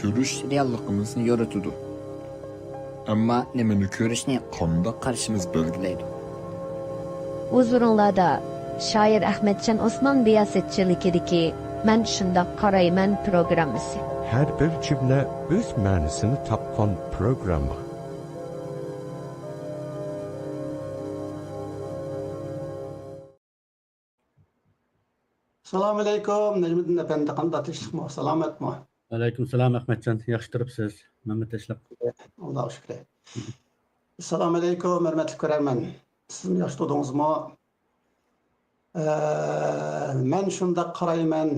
ko'rish realligimizni yoritadi. Ammo nimani ko'rishni qanday qarshimiz belgilaydi. Huzurunlarda shoir Ahmedjon Osman riyosetchiligidagi "Men shundoq qarayman" programmasi. Her bir cümle öz ma'nosini topgan programma. Assalomu alaykum. Najmiddin efendi qanday tinchlikmi? Salomatmi? Aleyküm selam Ahmetcan. Yaxshi turibsiz. Mehmet Teşlab. Allohga shukr. Assalomu alaykum, hurmatli ko'rarman. Siz yaxshi turdingizmi? Men shunda qarayman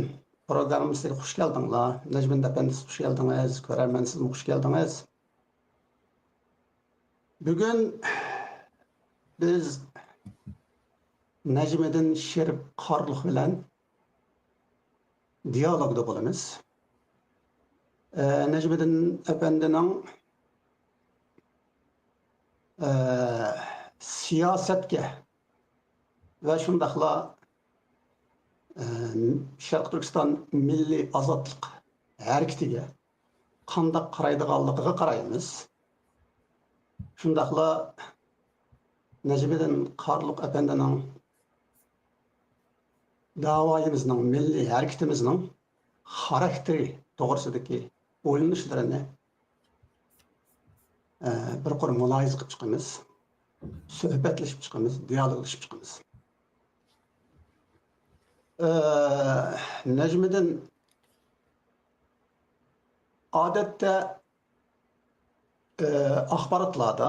programmasiga xush keldinglar. Najmiddin efendi xush keldingiz. Ko'rarman siz xush keldingiz. Bugun biz Najmiddin Sherif Qorliq bilan diyalogda bo'lamiz. Najmiddin efendining siyosatga va shundaqla Sharq Turkiston milliy ozodlik harakatiga qanday qaraydiganligiga qaraymiz. Shundaqla Najmiddin Qorliq efendining davoyimizning, milliy harakatimizning xarakteri to'g'risidagi o'ylanishlarini bir qor muloyiza qilib chiqamiz, suhbatlashib chiqamiz, dialoglashib chiqamiz. Najmiddin odatda axborotlarda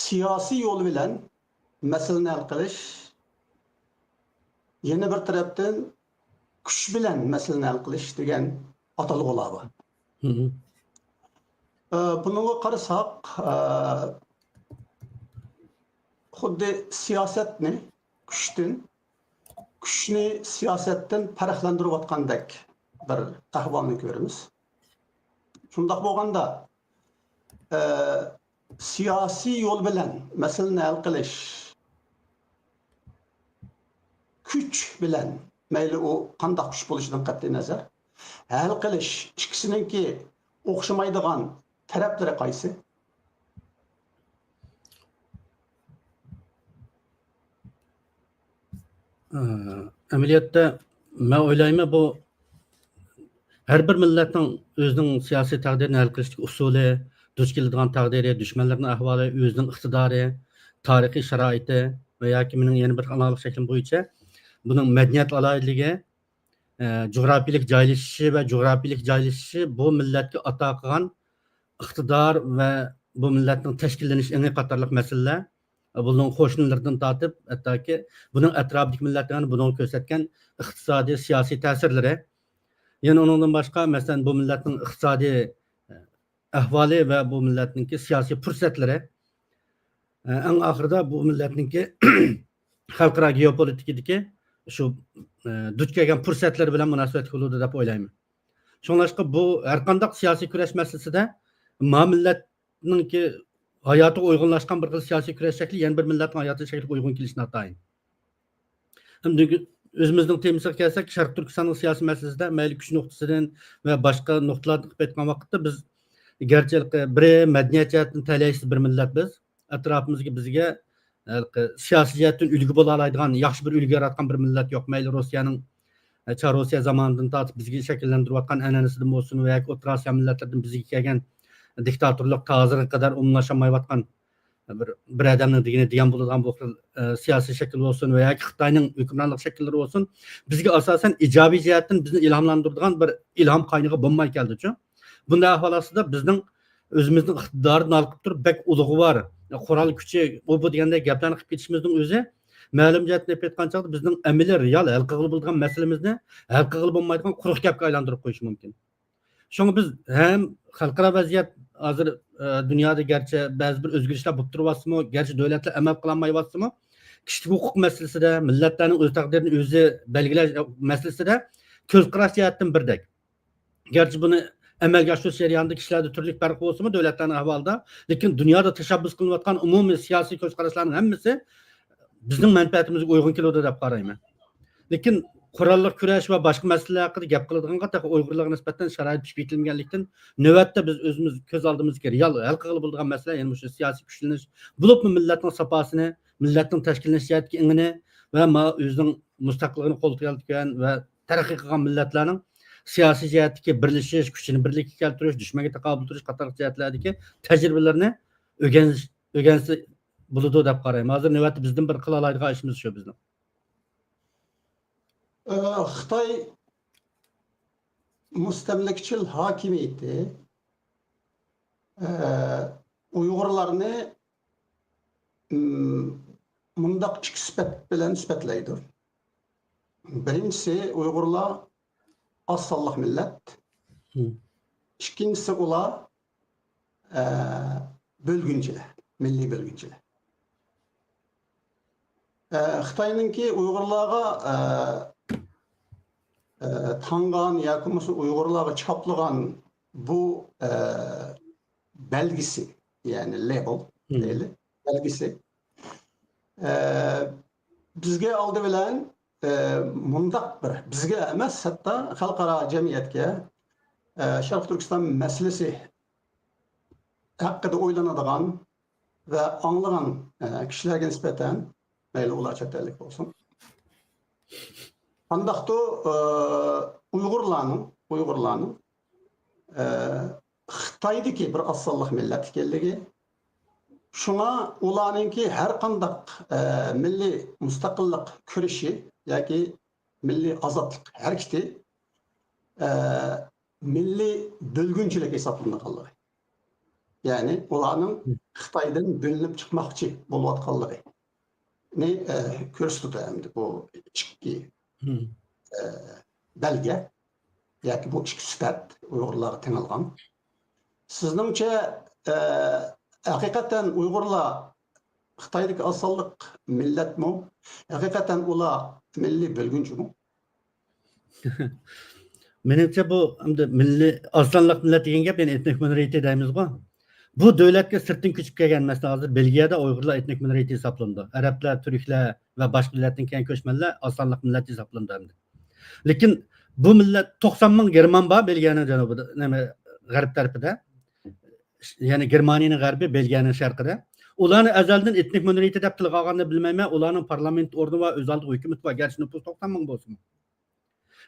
siyosiy yo'l bilan masalani hal qilish, yana bir tarafdan kuch bilan masalani hal qilish degan atalg'ular bor. Bunga qarasak, xuddi siyosatni kuchni siyosatdan farqlantirayotgandek bir ahvolni ko'ramiz. Shundoq bo'lganda siyosiy yo'l bilan masalani hal qilish, kuch bilan, mayli u qanday kuch bo'lishidan qat'iy nazar, hal qilish ikkisininki o'xshamaydigan taraflari qaysi? Amaliyotda men o'ylayman bu har bir millatning o'zining siyosiy taqdirini hal qilishlik usuli, duch keladigan taqdiri, dushmanlarning ahvoli, o'zining iqtidori, tarixiy sharoiti va yoki mening yana bir analog shaklim bo'yicha buning madaniyat alohidligi, jug'rafiyalik joylashishi bu millatga ato qilgan iqtidor va bu millatning tashkillanish eng qatorliq masalalar, buning qo'shnilardan tortib hattoki buning atrofidagi millatlarni buning ko'rsatgan iqtisodiy siyosiy ta'sirlari, yana undan boshqa masalan bu millatning iqtisodiy ahvoli va bu millatningki siyosiy fursatlari, eng oxirida bu millatningki xalqaro geopolitikadagi shu duch kelgan fursatlar bilan munosabatli bo'ladi deb o'ylayman. Shunlashqa bu har qanday siyosiy kurash masalasida millatningki hayotiga uyg'unlashgan bir xil siyosiy kurash shakli yana bir millatning hayoti shakliga uyg'un kelishini atayin. O'zimizning temasiga kelsak, Sharq Turkistonning siyosiy masalasida mayli kuch nuqtasidan va boshqa nuqtalarni qilib aytgan vaqtda biz garchi bir madaniyat jihatdan talaysiz bir millat biz, atrofimizga bizga siyosiy jihatdan ulgu bo'la oladigan yaxshi bir ulgu yaratgan bir millat yo'q. Mayli Rossiyaning Çar Rossiya zamanidan tortib bizga shakllantirayotgan an'anasidan bo'lsin va yoki O'rta Osiyo millatlardan bizga kelgan diktatorlik hozirga qadar umumlashamayotgan bir adamning degan bo'ladigan bu siyosiy shakl bo'lsin va yoki Xitoyning hukmronlik shakllari bo'lsin, bizga asosan ijobiy jihatdan bizni ilhomlantiradigan bir ilhom qaynog'i bo'lmay keldi-ku. Bunday ahvol ostida bizning o'zimizning iqtidorini olib turib bek ulug'i bor, qurol kuchi bu degandek gaplarni qilib ketishimizning o'zi ma'lum jihatdan aytgan chog'da bizning amaliy real hal qilib bo'lgan masalamizni hal qilib bo'lmaydigan quruq gapga aylantirib qo'yishi mumkin. Shunga biz ham xalqaro vaziyat hozir dunyoda garchi ba'zi bir o'zgarishlar bo'lib turyapsimi, garchi davlatlar amal qilolmayapsimi, kishilik huquq masalasida, millatlarning o'z taqdirini o'zi belgilash masalasida ko'z qarash jihatdan birdek. Garchi buni amalga oshirish jarayonida kishilarda turli farq bo'lsa-mu davlatlarning ahvolida, lekin dunyoda tashabbus qilinayotgan umumiy siyosiy ko'z qarashlarning hammasi bizning manfaatimizga uyg'un keladi deb qarayman. Lekin qurolli kurash va boshqa masalalar haqida gap qiladigan qator Uyg'urlarga nisbatan sharoit pishib yetilganlikdan navbatda biz o'zimiz ko'z oldimizga real hal qilib bo'lgan masala ya'ni shu siyosiy kuchlanish bo'lib millatning safosini, millatning tashkillanish jihatiga ingini va o'zining mustaqilligini qo'llayotgan va taraqqiy qilgan millatlarning siyosiy jihatdagi birlashish, kuchini birlikka keltirish, dushmanga taqobil turish qator jihatlardagi tajribalarini o'rgansa bo'ladi deb qarayman. Hozir navbatda bizdan bir qila oladigan ishimiz shu bizning. Xitoy mustamlakachil hokimiyati Uyg'urlarni mundaq ikki sifat bilan sifatlaydi. Birinchisi Uyg'urlar az sonliq millat. İkincisi ular bölgünçiler, milli bölgünçiler. Xitoyninki Uyg'urlarga tangan yoki Uyg'urlarga choplagan bu belgisi, yani label deyli, belgisi bizga oldi bilan mundaq bir bizga emas, hatta xalqaro jamiyatga Sharq Turkiston masalasi haqida o'ylanadigan va anglagan kishilarga nisbatan mayli ular chet ellik bo'lsin. Qandaqdi Uyg'urlarning Xitoydagi bir az sonliq millat ekanligi, shunga ularninki har qandaq milliy mustaqillik kurashi yoki milliy ozodlik harakati milliy bo'lgunchilik hisoblanadiganligi. Ya'ni ularning Xitoydan bo'linib chiqmoqchi bo'layotganligi ne ko'rsatadi bu ikki belge yoki bu ikki sifat Uyg'urlarga tanilgan. Sizningcha haqiqatan Uyg'urlar Xitoydagi az sonliq millatmi? Haqiqatan ular milliy bo'lgunchimi? Menimcha bu milliy az sonliq millat degan gap, ya'ni etnik minority deymizmi? Bu davlatga sirtdan ko'chib kelgan, masalan hozir Belgiyada Uyg'urlar etnik minority hisoblandi. Arablar, turklar va boshqa millatdan kelgan ko'chmanlar az sonliq millat hisoblandi. Lekin bu millat 90 ming german bor Belgiyaning janubida, g'arb tarafida. Ya'ni Germaniyaning g'arbi, Belgiyaning sharqida. Ularni azaldan etnik minority deb tilga olganini bilmayman. Ularning parlament o'rni va o'zaldi hukumat va garchi nüfus 90 ming bo'lsin.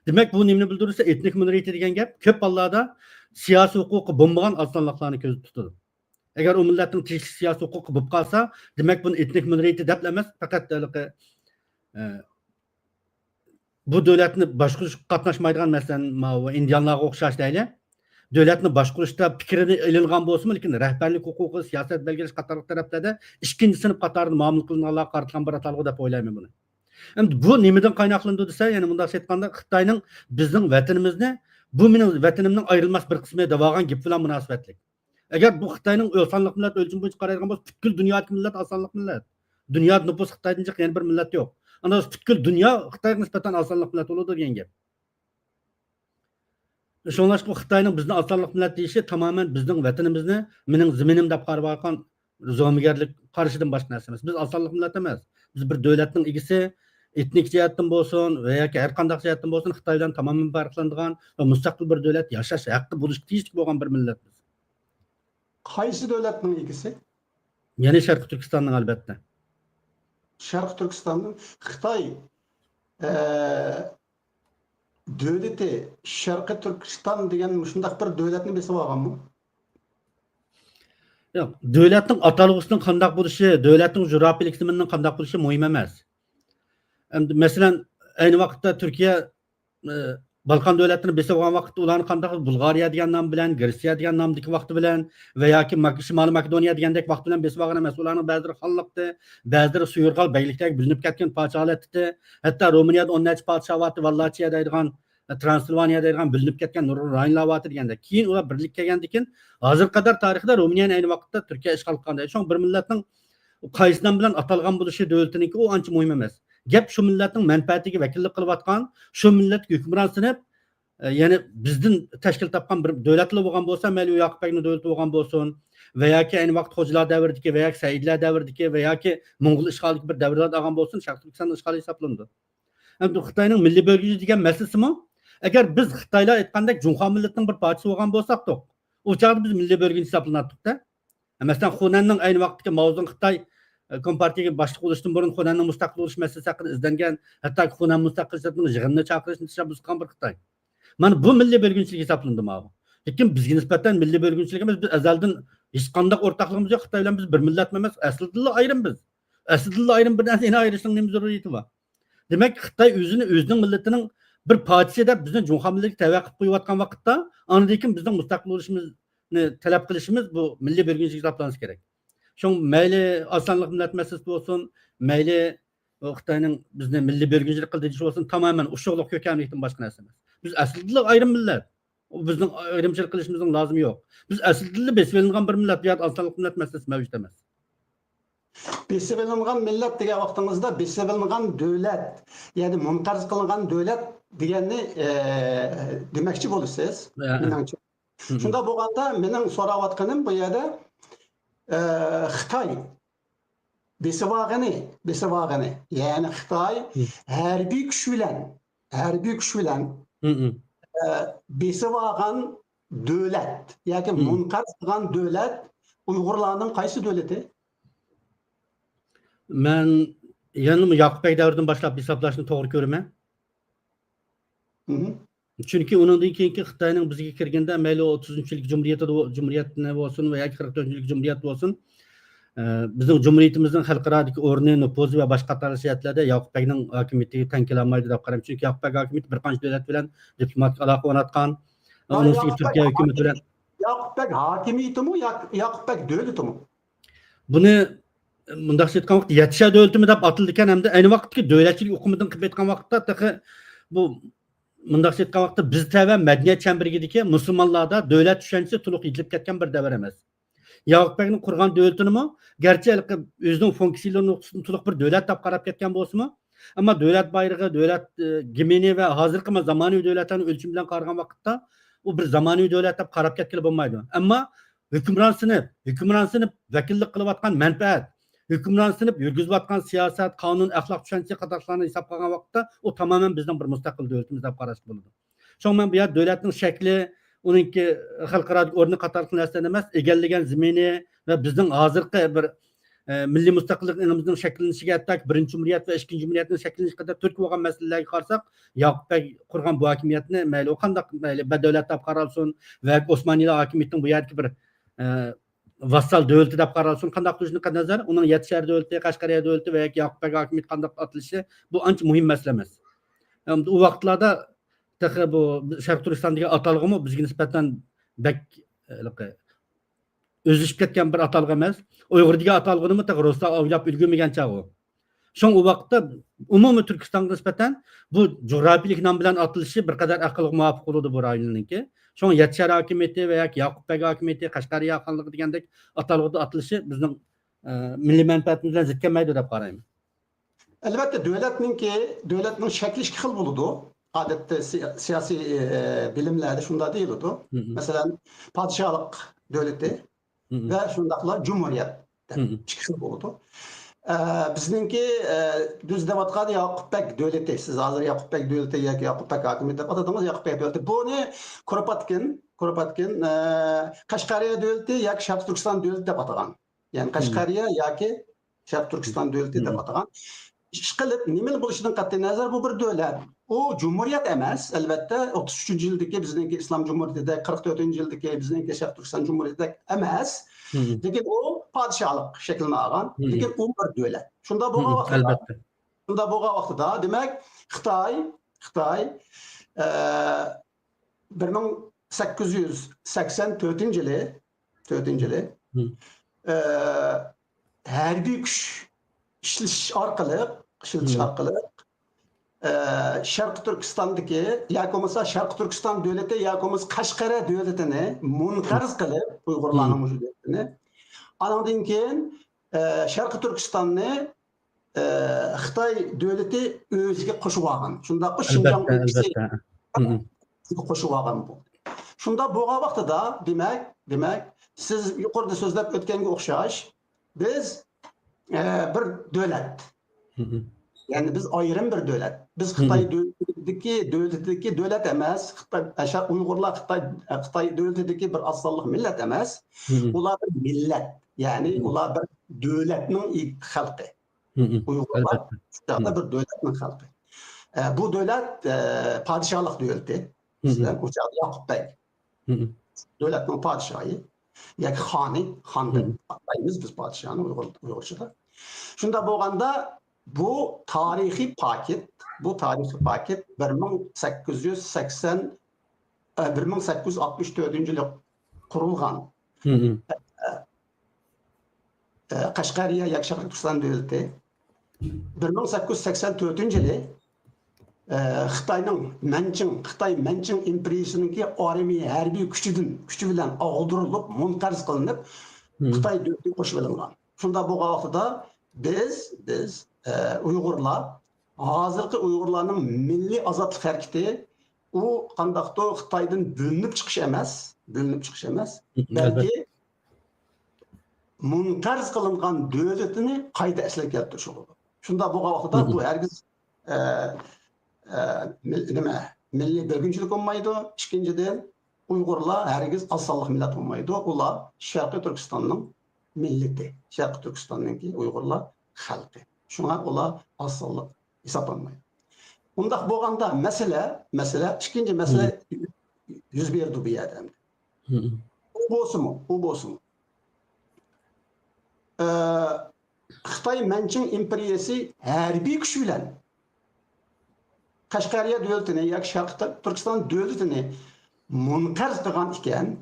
Demak, bu nimani bildirsa, etnik minority degan gap ko'p hollarda siyosiy huquqi bo'lmagan az sonliqlarni ko'zda tutadi. Agar u millatning tinchlik siyosiy huquqi bo'lib qolsa, demak buni etnik minority deb emas, faqat bu davlatni boshqarish qatnashmaydigan, masalan, indianlarga o'xshash deyli. Davlatni boshqarishda fikrini ilingan bo'lsa-mu, lekin rahbarlik huquqi, siyosat belgilash qatorli taraflarda ikkinchi sinf qatorida muomala qilinganlarga qaratilgan bir atalg'u deb o'ylayman buni. Endi bu nimadan qaynoqlandi desa, ya'ni bunday aytganda Xitoyning bizning vatanimizni, bu mening vatanimning ayrilmas bir qismi deb olgan gap bilan munosabatli. Agar bu Xitoyning o'lsanliq millat o'lchami bo'yicha qaraydigan bo'lsa, butkul dunyodagi millat osonliq millat. Dunyoda nüfus Xitoydan chiq yana bir millat yo'q. Ana butkul dunyo Xitoyga nisbatan osonliq millat bo'ladi degan gap. Shunlashqa Xitoyning bizni osonliq millat deyishi tamoman bizning vatanimizni, mening ziminim deb qarab olgan zo'migarlik qarishidan boshqa narsa emas. Biz osonliq millat emas. Biz bir davlatning egisi, etnik jihatdan bo'lsin va yoki har qanday jihatdan bo'lsin Xitoydan tamoman farqlanadigan va mustaqil bir davlat yashash haqqi bo'lishi tegishli bo'lgan bir millatmiz. Qaysi davlatning egisi? Ya'ni Sharq Turkistonning albatta. Sharq Turkistonning Xitoy davlati Sharq Turkiston degan shunday bir davlatni besib olganmi? Yo'q, davlatning atalg'usining qanday bo'lishi, davlatning jurofiylik tizimining qanday bo'lishi muhim emas. Endi masalan, ayni vaqtda Turkiya Balkan davlatlarini besib olgan vaqtda ularni qanday Bulgariya degan nom bilan, Gretsiya degan nomdagi vaqti bilan va yoki Shimoliy Makedoniya degandek vaqt bilan besib olgan emas. Ularning ba'zilari xonliqda, ba'zilari suyurg'al beylikdagi bilinib ketgan podshohlikda, hatto Ruminiyada 10 necha podshohati Vallachiya deydigan, Transilvaniya deydigan bilinib ketgan rayonlar bor deganda. Keyin ular birlik kelgandan keyin hozir qadar tarixda Ruminiyani ayni vaqtda Turkiya ishg'ol qilganda, shu bir millatning qaysi nom bilan atalgan bo'lishi davlatiniki u ancha muhim emas. Gap shu millatning manfaatiga vakillik qilayotgan, shu millat hukmron sinib, ya'ni bizdan tashkil topgan bir davlatlar bo'lgan bo'lsa, mayli Yoqub Akning davlati bo'lgan bo'lsin, va yoki ayni vaqt Xo'jalar davridagi va yoki Saidlar davridagi va yoki Mo'ng'ul ishg'olidagi bir davrlar olgan bo'lsin, Sharq Turkistonning ishg'oli hisoblandi. Endi Xitoyning milliy bo'lgücü degan masalasimi? Agar biz Xitoylar aytgandek Junxo millatining bir parchasi bo'lgan bo'lsak-da, o chaqda biz milliy bo'lgücü hisoblanardik-da. Masalan, Xunanning ayni vaqtdagi Mao'ning Xitoy Kompartiyaga boshliq bo'lishdan burun Xunanning mustaqil bo'lish masalasi haqida izlangan, hatto Xunan mustaqillikning yig'inini chaqirishni tashabbus qilgan bir Xitoy. Mana bu milliy bo'lgüchilik hisoblandi mana. Lekin bizga nisbatan milliy bo'lgüchiligimiz biz azaldan hech qanday o'rtoqligimiz yo'q. Xitoy bilan biz bir millat emas, aslida ayrim biz. Aslida ayrim bir narsani ayirishning nima zaruriyati bor? Demak, Xitoy o'zining millatining bir parchasi deb bizni Junxo millatiga tavaqquf qo'yayotgan vaqtda, andan bizning mustaqil bo'lishimizni talab qilishimiz bu milliy bo'lgüchilik hisoblanishi kerak. Şoň mayli asonlik millat masalasi bo'lsin, mayli Xitoyning bizni milliy bo'lgüchilik qildishi bo'lsin, tamoman o'shoqliq ko'kamlikdan boshqa narsa emas. Biz aslida ayrim millat. Bizning ayrimchilik qilishimizning lozimi yo'q. Biz aslida besvelingan bir millat, yo'q asonlik millat masalasi mavjud emas. Besvelingan millat degan vaqtingizda besvelingan davlat, ya'ni munqarz qilingan davlat deganni demoqchi bo'lasiz. Menimcha. Shunda bo'lganda mening so'rayotganim bu yerda Xitoy besivag'ini, ya'ni Xitoy harbiy kuch bilan besivag'an davlat yoki munqarz qilgan davlat Uyg'urlarning qaysi davlati? Men yanım Yakup Bey davridan boshlab hisoblashni to'g'ri ko'raman. Chunki undan keyingi Xitoyning bizga kirganda mayli 30-yillik jumuriyatni bo'lsin va yoki 44-yillik jumuriyat bo'lsin, bizning jumuriyatimizning xalqarodagi o'rni, nufuzi va boshqa taraflarida Yakup Beyning hokimiyatiga teng kelolmaydi deb qarayman. Chunki Yakup Bey hokimiyati bir qancha davlat bilan diplomatik aloqa o'rnatgan. Onun ustiga Turkiya hukumati bilan Yakup Bey hokimiyatimi, Yakup Bey davlatimi? Buni mundaq aytgan vaqtda Yatsha davlatimi deb atildi ekan, hamda ayni vaqtdagi davlatchilik hukumidan qilib aytgan vaqtda bu mundaq aytgan vaqtda biz tava madaniyat chamberigidagi musulmonlarda davlat tushunchasi to'liq yetilib ketgan bir davr emas. Yakup Beyning qurgan davlatinimi, garchi o'zining funksiyalari nuqtasidan to'liq bir davlat deb qarab ketgan bo'lsa-mu, ammo davlat bayrog'i, davlat gimini va hozirgi zamonaviy davlatlarning o'lchami bilan qaragan vaqtda u bir zamonaviy davlat deb qarab ketgili bo'lmaydi. Ammo hukmron sinf vakillik qilayotgan manfaat, hukmron sinf yurgizayotgan siyosat, qonun, axloq tushunchasi qatorlarni hisob qilgan vaqtda u tamoman bizning bir mustaqil davlatimiz deb qarash bo'ladi. Shuning men bu yer davlatning shakli, uningki xalqaro o'rni qatorli narsalar emas, egallagan zamini va bizning hozirgi bir milliy mustaqilligimizning shakllanishiga, hatto birinchi jumuriyat va ikkinchi jumuriyatning shakllanishiga qadar turtki bo'lgan masalalarga qarasak, Yakup Bey qurgan bu hokimiyatni mayli u qanday mayli badavlat deb qaralsin va Osmoniylar hokimiyatining bu yerga bir vassal davlati deb qaralsin, qanday qilishiga nazar, uning Yatshar davlati, Qashqariya davlati va Yakup Bey hokimiyati qanday atilishi bu ancha muhim masala emas. U vaqtlarda bu Sharq Turkistondagi atalg'imi bizga nisbatan bak o'zishib ketgan bir atalg'i emas. Uyg'ur degan atalg'ini to'g'risida o'ylab ulgurmagan chog'i. Shon u vaqtda umumiy Turkistonga nisbatan bu jo'rafiylik nom bilan atilishi bir qadar aqlga muvofiq bo'ldi bu rayonniki. Shon Yatshar hokimiyati va yoki Yakup Bey hokimiyati, Qashqariya xonligi degandek atalg'ida atilishi bizning milliy manfaatimiz bilan zid kelmaydi deb qarayman. Albatta davlatning shakli ikki xil bo'ladi. Odatda siyosiy bilimlarda shunday deyiladi. Masalan, podshohlik davlati ve şundakla cumhuriyet çıkışı oldu. Bizninki düz devatkan Yakup Bey devleti, siz hazır Yakup Bey devleti ya Yakup Bey hakimiyeti adadığımız Yakup Bey devleti. Bu ne? Kuropatkin Kaşgariya devleti ya ki Şarkı Türkistan devleti de batagan. Yani Kaşgariya ya ki Şarkı Türkistan devleti de batagan. İşgalit nimel buluşundan katı nazar bu bir devlet. O cumhuriyet emas, elbette 33. yıldaki bizninki İslam Cumhuriyeti de 44. yıldaki bizninki Şarkı Türkistan Cumhuriyeti de emas. Lekin o padişahlık şeklini algan. Lekin o bir devlet. Şunda boğa vaqtida demek Xitoy 1884 yılı harbiy kuch işletish orqali Şarkı Türkistan'daki yoki bo'lmasa Şarkı Türkistan devleti yoki bo'lmasa Qashqariya devletini munqarz qilib Uyg'urlarning mujahidini andan keyin Şarkı Türkistan'ni Xitoy devleti o'ziga qo'shib olgan. Shunda Xinjiang qo'shib olgan bu. Shunda bo'lgan vaqtida demak siz yuqorida so'zlab o'tganga o'xshash biz bir davlat Yani biz ayrım bir devlet. Biz Xitay devletideki devlet emas, Xitay Uygurlar Xitay devletideki bir asıllık millet emas. Ular bir millet. Yani ular bir devletning ilk halkı. Uygurlar da bir devletning halkı. Bu devlet padişahlık devleti. Sizden uçağı Yakup Bey. Devletin padişahı. Yani handan atlayımız biz padişahını Uygurçada. Şunda bolganda bu tarihi paket 1864 yılı kurulgan. Qashqariya Yakşarkı Türkistan devleti 1884 yılı Xitay Manching imperiyasınınki armiya harbiy kuchi bilan ag'dirilib, munqarz qilinib, Xitay devletiga qo'shib olingan. Shunda bu vaqtda biz Uyg'urlar, hozirgi Uyg'urlarning milliy ozodlik harakati u qandaqdir Xitoydan bo'linib chiqish emas, balki munqarz qilingan davlatini qayta asliga keltirish bo'ladi. Shunda bu vaqtda bu hargiz milliy bölgünçülük olmaydı. İkinciden Uygurlar herkes asıllık millet olmaydı. Ular Şarkı Türkistan'ın milleti. Şarkı Türkistan'ın Uygurlar halkı. Şuna ular asıllık hesaplanmaydı. Ondak boğanda mesele, ikinci mesele yüz berdi bir yerden. O boğusu mu? Xitay Manching imperiyası harbiy kuch bilan Qashqariya devletini, yoki Sharqi Turkiston devletini munqarz qilgan ekan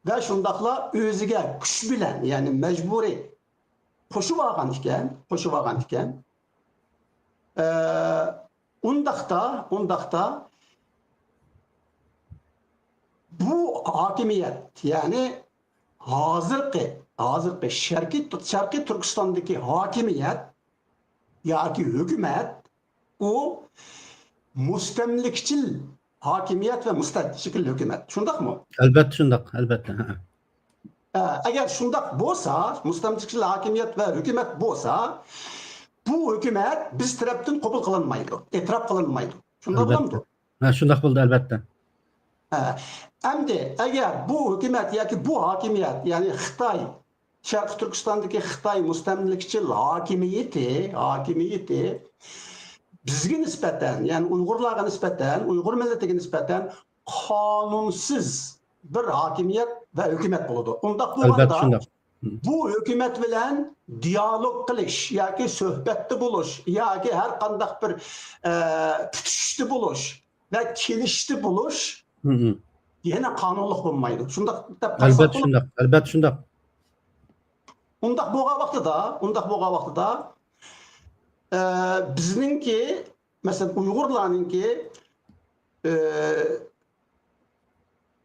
va shundaqla o'ziga kuch bilan, ya'ni majburiy qo'shib olgan ekan. Undaqda bu hokimiyat, ya'ni hozirgi Sharqi Turkistondagi hokimiyat yoki hukumat u mustamlikçil hakimiyet ve mustamlikçil hükümet. Şundak mı? Elbette şundak. Eğer şundak bolsa, mustamlikçil hakimiyet ve hükümet bolsa, bu hükümet biz taraftan kabul kılınmaydı, etraf kılınmaydı. Şundak bulamdı. Şundak buldu elbette. Endi eğer bu hükümet yoki bu hakimiyet, yani Xitay, Şarkı Türkistan'daki Xitay mustamlikçil hakimiyeti bizga nisbatan, yani Uyg'urlarga nisbatan, Uyg'ur millatiga nisbatan qanunsuz bir hokimiyat va hukumat bo'ladi. Unda bo'lganda bu hukumat bilan dialog qilish yoki suhbatda bo'lish yoki har qanday bir tutishda bo'lish va kelishda bo'lish yana qonunliq bo'lmaydi. Shunda Albatta shundoq. Undaq bo'lgan vaqtida bizninki, mesela Uygurlarınki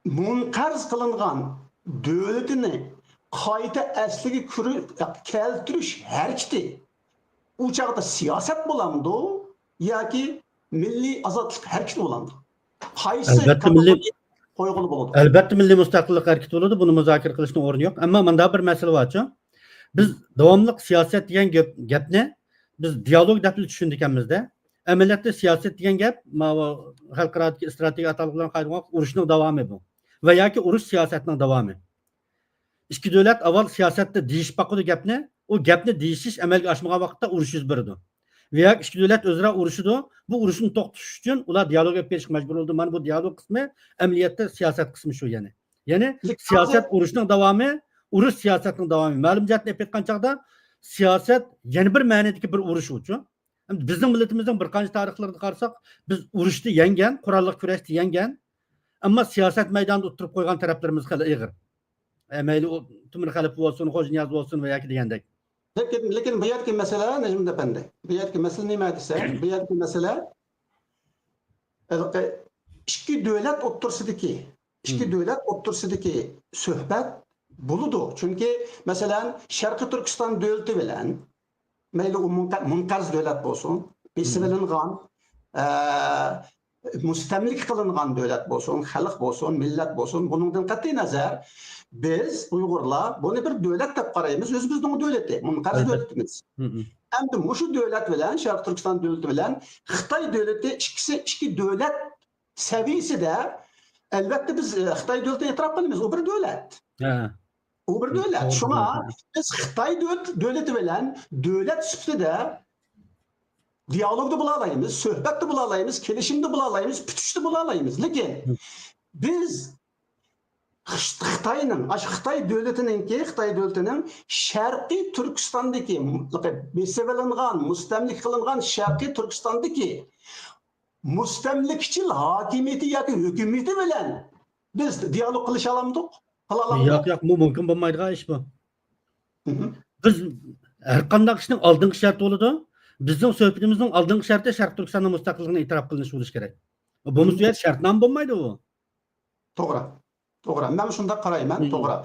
munqarz qilingan devletini qayta asliga keltirish harakati u chog'da siyosat bo'lamdi yoki milliy ozodlik harakati bo'lamdi? Qaysi qo'yg'ili bo'ladi? Albatta milliy mustaqillik harakati bo'ladi. Buni muzokara qilishning o'rni yo'q. Ammo menda bir masala bor-ku. Biz davomli siyosat degan gapni biz diyalog deb tushundikamizda, amaliyotda siyosat degan gap xalqaro strategiya atalg'ularni qaytgan urushning davomi bu. Va yoki urush siyosatining davomi. Ikki davlat avval siyosatda deyishib boqdi gapni, o gapni deyishish amalga oshmagan vaqtda urush yuz berdi. Va yoki ikki davlat o'zaro urushidi, bu urushni to'xtatish uchun ular dialogga berishga majbur bo'ldi. Mana bu dialog qismi amaliyotda siyosat qismi shu yani. Ya'ni siyosat urushning davomi, urush siyosatining davomi. Ma'lum jihatni aytgan chaqda siyosat yana bir ma'nodagi bir urush uchun. Bizning millatimizning bir qancha tarixlarini qarasak, biz urushni yengan, qurolli kurashni yengan, ammo siyosat maydonida o'tirib qo'ygan taraflarimiz hali ig'ir. Mayli Timur Xalipov bo'lsin, Xo'janiyaz bo'lsin va yoki degandek. Lekin bu yerki mesele Necmi Efendi. Bu yerki mesele nima desa, bu yerki mesele ikki davlat o'rtasidagi suhbat buludu. Çünkü mesela Şarkı Türkistan devleti bilen, mayli u munqarz devlet bo'lsin, besilingan, mustamlik qilingan devlet bo'lsin, xalq bo'lsin, millat bo'lsin, bundan qat'iy nazar biz Uygurlar bunu bir devlet dep qaraymiz, özümüzün devleti, Münqaz Elbette. devletimiz. Hı hı. Endi muşu devlet bilen, Şarkı Türkistan devleti bilen Xitay devleti iki devlet seviyesinde elbette biz Xitay devletine itiraf qilamiz, o bir devlet. Ha. O bir devlet. Doğru, Şuna doğru. biz Xitay devleti bilen devlet süptide diyalogda bulalayımız, söhbette bulalayımız, kelişimde bulalayımız, pütüşte bulalayımız. Lekin biz Xitay devletinin Şarkı Türkistan'daki besevelengan, mustemlik kılıngan Şarkı Türkistan'daki mustemlikçil hakimiyeti yoki hükümeti bilen biz diyalog qilish alamdik. Yo'q, bu mumkin bo'lmaydigan ish bu. Biz har qanday ishning oldingi sharti bo'ladi. Bizning suhbatimizning oldingi sharti Sharq Turkistonning mustaqilligini e'tirof qilinishi bo'lishi kerak. Bo'lmasa u yer shartnoma bo'lmaydi u. To'g'ri. To'g'ri. Men shunda qarayman, to'g'ri.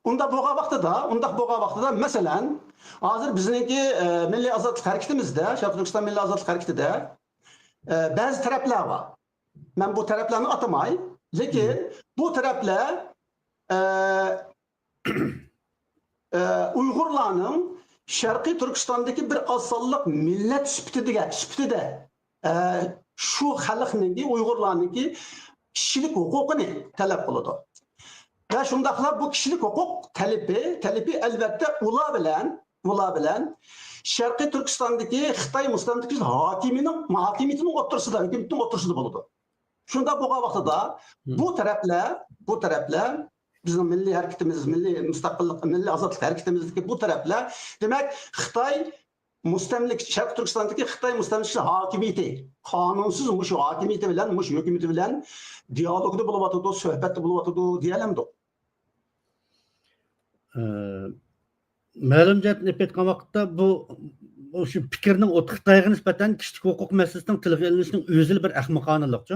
Unda bo'lgan vaqtida, masalan, hozir bizniki Milliy ozodlik harakatimizda, Sharq Turkiston Milliy ozodlik harakatida ba'zi taraflar var. Men bu taraflarni atamay, lekin bu taraflar Uyg'urlarning Sharqiy Turkistondagi bir osonlik millat sifatida shu xalqniki, Uyg'urlarniki kishilik huquqini talab qiladi. Ve şundaqlar bu kişilik hukuk talebi elbette ular bilen Şarkı Türkistan'daki Xitay mustamlakçı hakimiyetinin otursida, hükümetin otursida buludu. Şunda bu vaxtda bu taraflar bizim milli hareketimiz, milli müstakillik, milli azadlık hareketimizdeki bu taraflar demek Xitay Şarkı Türkistan'daki Xitay mustamlakçı hakimiyeti, kanunsuz muş hakimiyeti bilen, muş hükümeti bilen diyalogda buluvatıdı, söhbette buluvatıdı diyelemdi. Ma'lum jihatni aytgan vaqtda bu shu fikrning Xitoyga nisbatan kishilik huquq masalasining tilga ilinishining o'zi bir ahmoqonalik.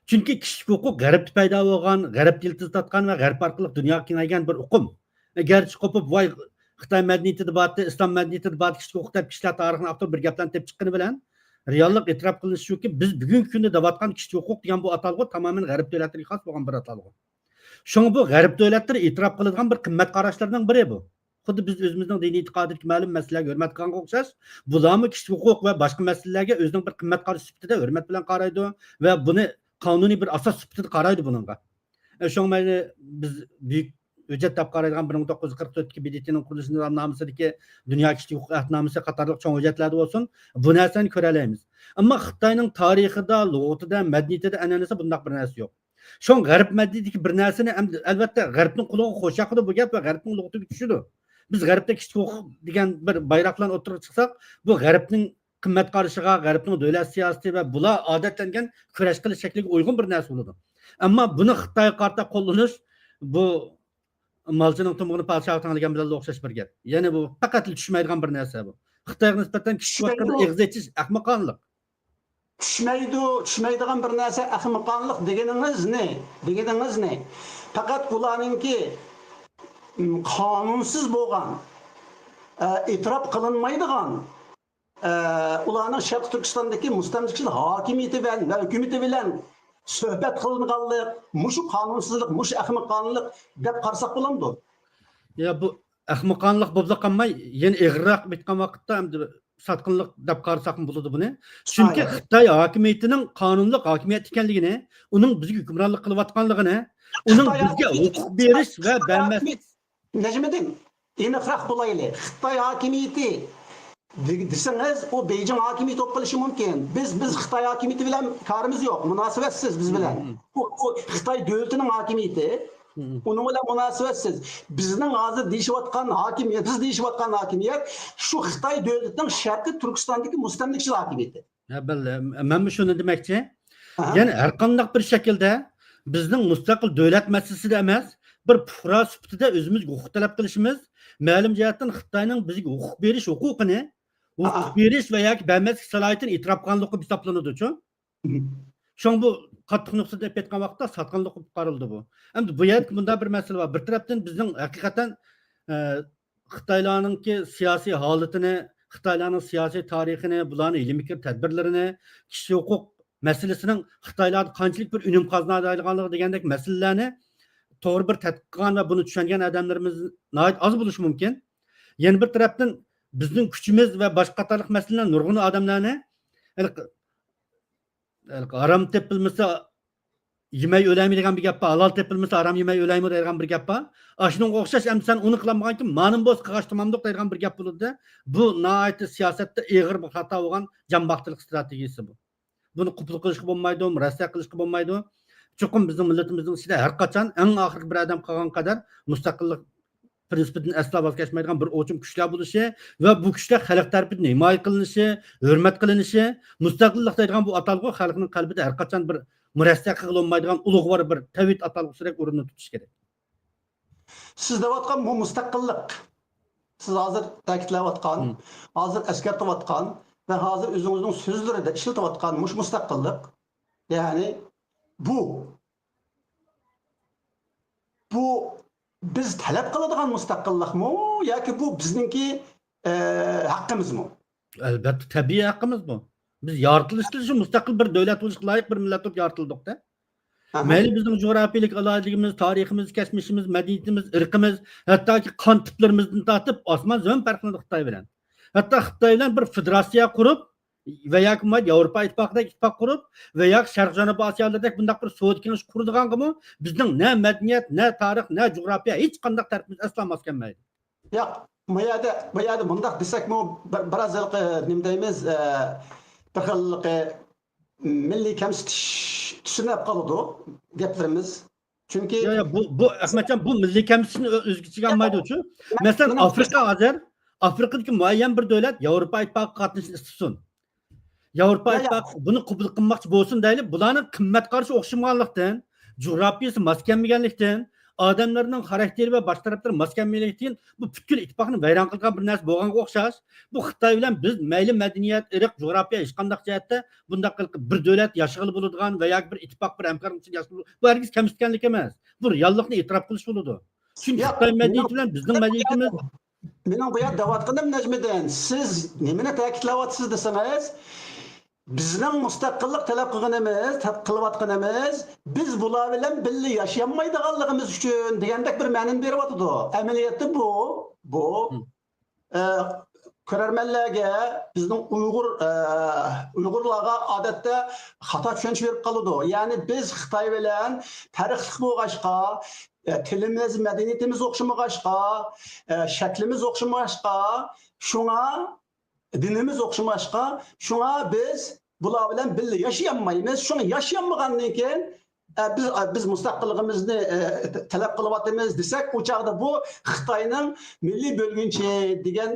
Chunki kishilik huquq g'arbda paydo bo'lgan, g'arbda iltiz topgan va g'arb orqali dunyoga kengaygan bir uqum. Garchi qo'pib voy Xitoy madaniyatida bor, islom madaniyatida bor kishilik huquq deb kishilar tarixini avtor bir gaplarni tepib chiqqani bilan reallik e'tirof qilinishi shuki, biz bugungi kunda deyotgan kishilik huquq degan bu atalg'u tamoman g'arb davlatlariga xos bo'lgan bir atalg'u. Şoň bu g'arb davlatlari e'tirof qiladigan bir qimmat qarashlarining biri bu. Xuddi biz o'zimizning diniy e'tiqodidagi ma'lum masalalarga hurmat qilganga o'xshash, bularni kishilik huquq va boshqa masalalarga o'zining bir qimmat qarash sifatida hurmat bilan qaraydi va buni qonuniy bir asos sifatida qaraydi buningga. Şoň mayli biz buyuk hujjat deb qaraydigan 1944dagi BDTning qurilish nizomnomasidagi dunyo kishilik huquq ahdnomasi qatorliq cho'ng hujjatlarda bo'lsin, bu narsani ko'ra olamiz. Ammo Xitoyning tarixida, lug'atida, madaniyatida an'anasi bunday bir narsa yo'q. Şoň g'arb madaniyatidagi bir narsani albatta g'arbning quloqiga qo'shaqidi bu gap va g'arbning lug'atiga tushidi. Biz g'arbda kishilik huquq degan bir bayroqlarni o'tirib chiqsak, bu g'arbning qimmat qarashiga, g'arbning davlat siyosati va bular odatlangan kurash qilish shakliga uyg'un bir narsa bo'ladi. Ammo buni Xitoyga qarata qo'llanish bu molchining tumug'ini podshoh tanlagan bilan o'xshash bir gap. Ya'ni bu faqat tushmaydigan bir narsa bu. Xitoyga nisbatan kishilik huquqini eg'iz etish ahmoqonlik. Tushmaydigan bir narsa ahmoqonlik deganiniz ne? Faqat ularninki kanunsuz bo'lgan, e'tirof qilinmaydigan ularning Sharq Turkistondagi mustamlakçı hakimiyeti ve hükümeti bilen söhbet kılınganlık, muşu kanunsuzluk, muşu ahmoqonlik deb qarasak bo'lamdi. Ya bu ahmoqonlik bo'lib qolmay, yana ig'roq bitgan vaqtda endi satqınlık deb qarasak bo'ladi buni. Chunki Xitoy hokimiyatining qonunli hokimiyat ekanligini, uning bizga hukmronlik qilayotganligini, uning bizga huquq berish va bermaslik. Necmettin, aniqroq bo'laylik. Xitoy hokimiyati deseniz o Beijing hakimiyeti olib qolishi mumkin. Biz Xitoy hakimiyeti bilan karimiz yo'q, munosabatsiz biz bilan. O Xitoy davlatining hakimiyeti onun bilan munosabatsiz. Bizning hozir deyishayotgan hokimiyat, biz deyishayotgan hokimiyat shu Xitoy davlatining Sharqiy Turkistondagi mustamlakçı hokimiyati. Ha, men shuni demoqchi. Ya'ni har qanday bir shaklda bizning mustaqil davlat masalasida emas, bir fuqaro sifatida o'zimizga huquq talab qilishimiz, ma'lum jihatdan Xitoyning bizga huquq berish huquqini, huquq berish va yoki bermaslik salohiyatini e'tirof qilganligi hisoblanadi-ku. Şoň bu qattiq nuqtada aytgan vaqtda satqinlik qilib qaraldi bu. Endi bu yerda bunda bir masala bor. Bir tarafdan bizning haqiqatan Xitoylarningki siyosiy holatini, Xitoylarning siyosiy tarixini, bularning ilmiy tadbirlarini, kishilik huquq masalasining Xitoylarda qanchalik bir unum qozonadiganligi degandek masalalarni to'g'ri bir tadqiq qilgan va buni tushungan odamlarimiz nihoyat oz bo'lishi mumkin. Yana bir tarafdan bizning kuchimiz va boshqa qatorliq masalalar nurg'un odamlarni harom tepilmasa yemay o'laymi degan bir gap bor, halol tepilmasa harom yemay o'laymi degan bir gap bor. Shunga o'xshash endi sen uni qilmaganki ma'lum bo'z qilgash tamamdoq degan bir gap bo'ladi. Bu nihoyat siyosatda og'ir bir xato bo'lgan jambaxtlik strategiyasi bu. Buni qubul qilishga bo'lmaydi, murassa qilishga bo'lmaydi. Chuqur bizning millatimizning ichida har qachon eng oxirgi bir odam qolgan qadar mustaqillik prinsipidan aslo voz kechmaydigan bir o'chim kuchlar bo'lishi va bu kuchlar xalq tarafidan himoya qilinishi, hurmat qilinishi, mustaqillik degan bu atalg'u xalqning qalbida har qachon bir murassa qilolmaydigan ulug'vor bir tavhid atalg'usidek o'rinni tutish kerak. Siz deyotgan bu mustaqillik. Siz hozir ta'kidlayotgan, hozir eskartayotgan ve hazır özünüzün sözlerinde işletyotgan muş mustaqillik. Yani bu biz talep qiladigan mustaqillik mı yoki bu bizninki haqqimiz mı? Albatta tabiiy haqqimiz bu. Biz yaratılışda şu mustaqil bir davlat bo'lishga loyiq bir millat bo'lib yaratildik-da. Mayli bizning jug'rafiyalik aloqaligimiz, tariximiz, keçmişimiz, madaniyatimiz, irqimiz, hattoki qon tiplarimizdan tortib osmon zamin farqlanadi Xitoy bilan. Hatta Xitoy bilan bir federatsiya qurib ve yoki Yevropa ittifoqidagi ittifoq qurib ve yoki Sharq Janubiy Osiyolardek bundaq bir Sovet kengashi quradiganmi bizning ne madaniyat, ne tarix, ne jug'rofiya hech qanday tarafimiz aslo mos kelmaydi. Yo'q, bu yerda bundaq desakmi biraz nima deymiz, bir xillik milliy kamsitish tushunib qoladi gaplarimiz. Chunki bu Ahmadjon bu milliy kamsitishni o'z ichiga olmaydi uchu. Masalan Afrikadagi muayyan bir davlat Yevropa ittifoqiga qatnashishni istasin. Yevropa ittifoqi buni qabul qilmoqchi bo'lsin deyli, bularning qimmat qarshi o'xshamaganlikdan, jug'rafiyasi mos kelmaganlikdan, odamlarning xarakteri va boshqa taraflar mos kelmaganlikdan bu butkul ittifoqni vayron qilgan bir narsa bo'lganga o'xshash. Bu Xitoy bilan biz mayli madaniyat, irq, jug'rofiya hech qanday jihatda bundaq bir davlat yashag'ili bo'ladigan va yoki bir ittifoq bir hamkorlik uchun yashag'ili bu hargiz kamsitganlik emas. Bu reallikni e'tirof qilish bo'ladi. Chunki Xitoy madaniyati bilan bizning madaniyatimiz mening bu yerda deyotganim Najmiddin, siz nimani ta'kidlayapsiz desangiz, bizning mustaqillik talab qilganimiz, biz bular bilan birga yashamaydiganligimiz uchun degandek bir ma'noni beryapti. Amaliyotda bu ko'rarmanlarga, bizning Uyg'urlarga odatda xato tushuncha berib qoladi. Ya'ni biz Xitoy bilan tarixlik bo'lg'achqa, tilimiz, madaniyatimiz o'xshamag'achqa, shaklimiz o'xshamag'achqa, shunga dinimiz o'xshamag'achqa, shunga biz bular bilan birga yashamaymiz. Shunga yashamaygandan keyin biz mustaqilligimizni talab qilyapmiz desak, o chaqda bu Xitoyning milliy bo'lgunchi degan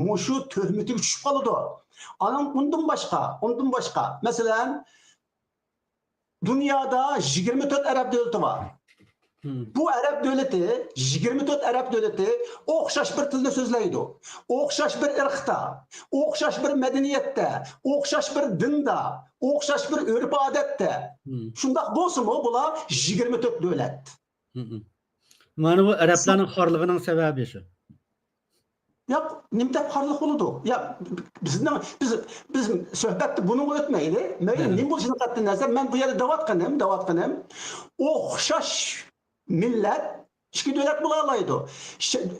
mushu tuhmatiga tushib qoladi. Undan boshqa, masalan, dunyoda 24 Arab davlati bor. Bu Arab davlati, 24 Arab davlati o'xshash bir tilda so'zlaydi. O'xshash bir irqda, o'xshash bir madaniyatda, o'xshash bir dinda, o'xshash bir urf-odatda. Shundoq bo'lsa-mu, bular 24 davlat. Mana bu arablarning xorligining sababi shu. Yo'q, nima deb xorlik bo'ladi? Ya biz suhbatda buni o'tmaydi. Men nima bo'lishini qat'iy nazar, men bu yerda davatqanim. O'xshash millat ikki davlat bo'la oladi.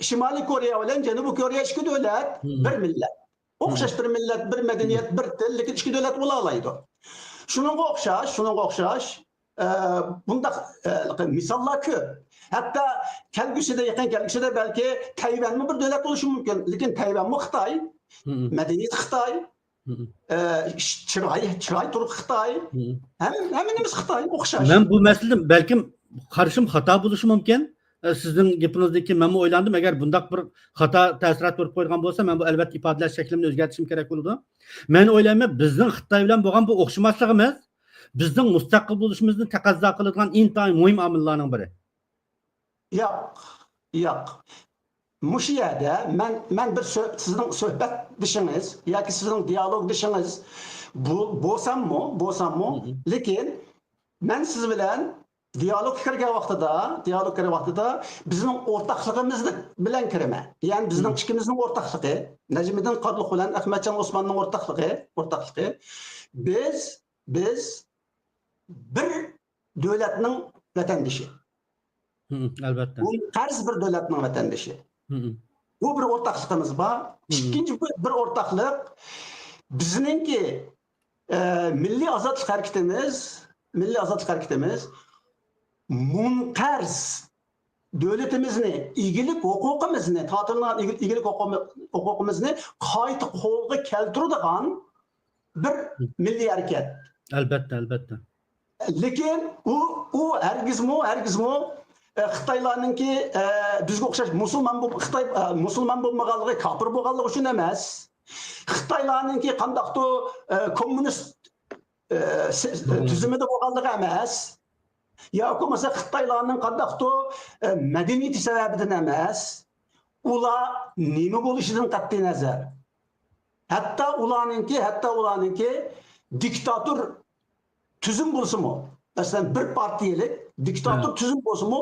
Shimoliy Koreya bilan Janubiy Koreya ikki davlat, bir millat. O'xshash bir millat, bir madaniyat, bir til, lekin ikki davlat bo'la oladi. Shuningga o'xshash bundaq misollar ko'p. Hatta yaqin kelgusida belki Tayvanmi bir davlat bo'lishi mumkin, lekin Tayvanmi Xitoy, madaniyat Xitoy, chiroy turib Xitoy, hammamiz Xitoy o'xshash. Men bu masalada balkim qarashim xato bo'lishi mumkin. Sizning gapingizdagi men o'ylandim, agar bundaq bir xato ta'sirat berib qo'ygan bo'lsa, men bu albatta ifodalash shaklimni o'zgartirishim kerak bo'ladi. Men o'ylayman, bizning Xitoy bilan bo'lgan bu o'xshamasligimiz bizning mustaqil bo'lishimizni taqozo qiladigan intayin muhim omillarning biri. Yo'q. Mushu yerda men bir sizning suhbat dishingiz yoki sizning dialog dishingiz bo'lsammi, lekin men siz bilan dialog kirgan vaqtida bizning o'rtaqligimiz bilan kiraman. Ya'ni bizning ikkimizning o'rtaqligi, Najmiddin Qodiq bilan Ahmadjon Osmonning o'rtaqligi. Biz bir davlatning vatandoshi. Albatta. Munqarz bir davlatning vatandoshi. Bu bir o'rtaqligimiz bor. Ikkinchi bir o'rtaqlik bizningki milliy ozodlik hareketimiz munqarz devletimizni, iyilik hukukimizni, tatilgan iyilik hukukimizni qayta qo'lga keltiradigan bir milliy hareket. Albatta. Lekin u hargizmi Xitoylarninki bizga o'xshash musulmon bo'lmaganligi, kofir bo'lganligi uchun emas. Xitoylarninki qandaqdir kommunist tuzumida bo'lganligi emas. Yoki bo'lmasa Xitoylarning qandaqdir madaniyati sababidan emas. Ular nima bo'lishidan qat'iy nazar. Hatto ularninki diktator tuzum bo'lsa-mu, masalan bir partiyalik diktator tuzum bo'lsa-mu,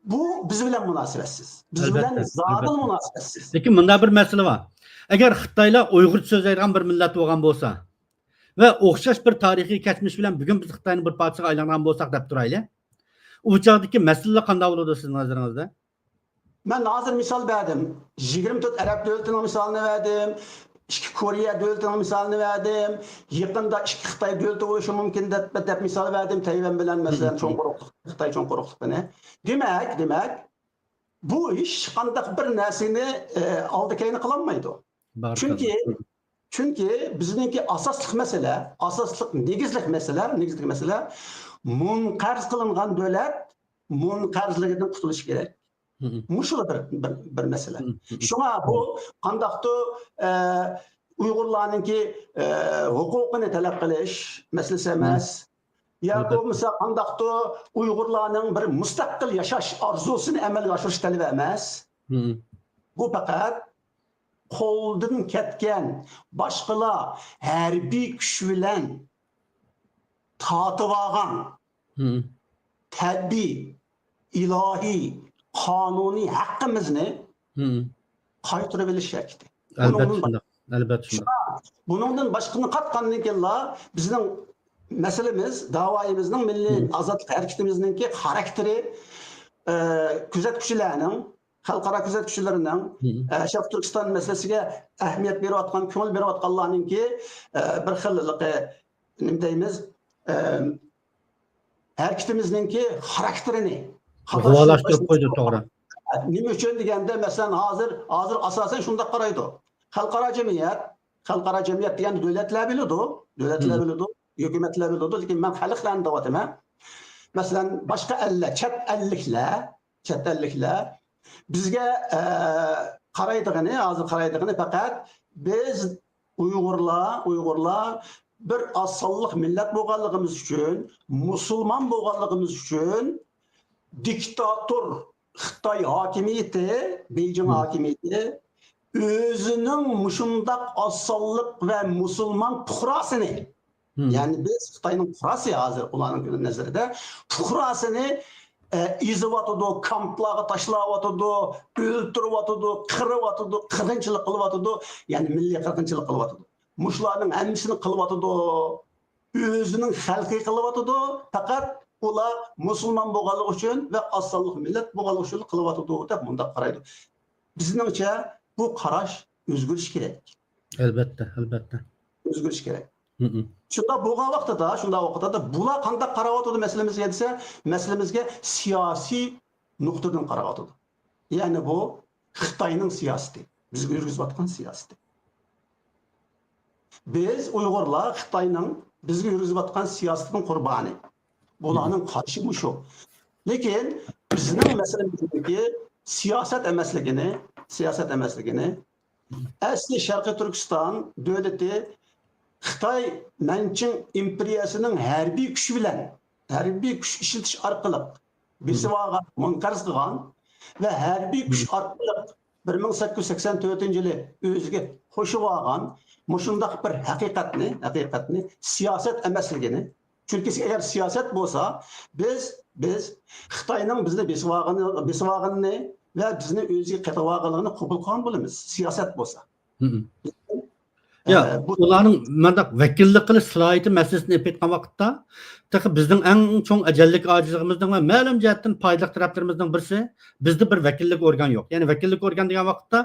bu biz bilan munosabatsiz. Biz bilan zodil munosabatsiz. Lekin bunda bir masala bor. Agar Xitoylar Uyg'urcha so'zlaydigan bir millat bo'lgan bo'lsa va o'xshash bir tarixiy kechmish bilan bugun biz Xitoyning bir parchasiga aylangan bo'lsak deb turaylik. U chog'dagi masalalar qanday bo'ladi siz nazaringizda? Men hozir misol berdim. 24 arab davlatining misolini berdim. İki Koreya devletinin misalını verdim. Yakında iki Xitay devleti oluşu mümkün deb misal verdim. Tayvan bilen mesela çok korktuk. Xitay çok korktuk beni. Demek bu iş qandaq bir narsani aldı kayını kılanmaydı. Çünkü bizninki asaslık negizlik mesele munqarz kılıngan devlet munqarzligidan qutulish kerak. Muşula bir mesele. Şuna bu qandaqdır Uyg'urlarninki hukukini talab qilish masalasi emas. Yoki bo'lmasa qandaqdir Uyg'urlarning bir mustaqil yashash orzusini amalga oshirish talabi emas. Bu faqat qo'ldan ketgan boshqalar harbiy kuch bilan tortib olgan tabiiy, ilohiy, qonuniy haqqimizni qaytarib olish kerak. Albatta. Bundan boshqani qatqandan keyin bizning masalamiz, da'voyimizning milliy ozodlik harakatimizningki xarakteri kuzatuvchilarning, xalqaro kuzatuvchilarning Sharq Turkiston masalasiga ahamiyat berayotgan, ko'ngil berayotganlarningki bir xil nima deymiz, harakatimizningki xarakterini G'uvalashtirib qo'ydi, to'g'ri. Nima uchun deganda, masalan, hozir asosan shunday qaraydi. Xalqaro jamiyat degan davlatlar biladi, hukumatlar biladi, lekin men xalqlarni da'votaman. Masalan, boshqa chet elliklar bizga qaraydigani faqat biz Uyg'urlar bir asonlik millat bo'lganligimiz uchun, musulmon bo'lganligimiz uchun diktator Xitoy hokimiyati, Beijing hokimiyati o'zining mushundaq osonlik va musulmon puhrasini, ya'ni biz Xitoyning puhrasi hozir ularning nazarida puhrasini izyapti, kamplarga tashlayapti, o'ltiryapti, qiryapti, qirg'inchilik qilyapti, ya'ni milliy qirg'inchilik qilyapti. Mushlarning hammasini qilyapti, o'zining xalqi qilyapti, faqat ular musulmon bo'lganligi uchun va osonlik millat bo'lganligi uchun qilyapti deb bunda qaraydi. Bizningcha bu qarash o'zgarish kerak. Albatta. O'zgarish kerak. Shunda bo'lgan vaqtida bular qanday qarayotdi masalamizga desa, masalamizga siyosiy nuqtadan qarayotdi. Ya'ni bu Xitoyning siyosati, bizga yurgizayotgan siyosati. Biz Uyg'urlar Xitoyning bizga yurgizayotgan siyosatining qurboni. Bularning qarshi shu. Lekin bizning masalamizdagi siyosat emasligini asli Sharqiy Turkiston davlati Xitoy Manching imperiyasining harbiy kuch ishlatish orqali besivaga munqarz qilgan va harbiy kuch orqali 1884-yili o'ziga qo'shib olgan mushundaq bir haqiqatni siyosat emasligini, chunki agar siyosat bo'lsa biz Xitoyning bizni besivag'ini va bizni o'ziga qatib olganligini qabul qilgan bo'lamiz, siyosat bo'lsa. Ya Bu ularning manda vakillik qilish salohiyati masalasini olib aytgan vaqtda bizning eng cho'ng ajallik ojizligimizning va ma'lum jihatdan foydali taraflarimizning birisi bizda bir vakillik organ yo'q. Ya'ni vakillik organ degan vaqtda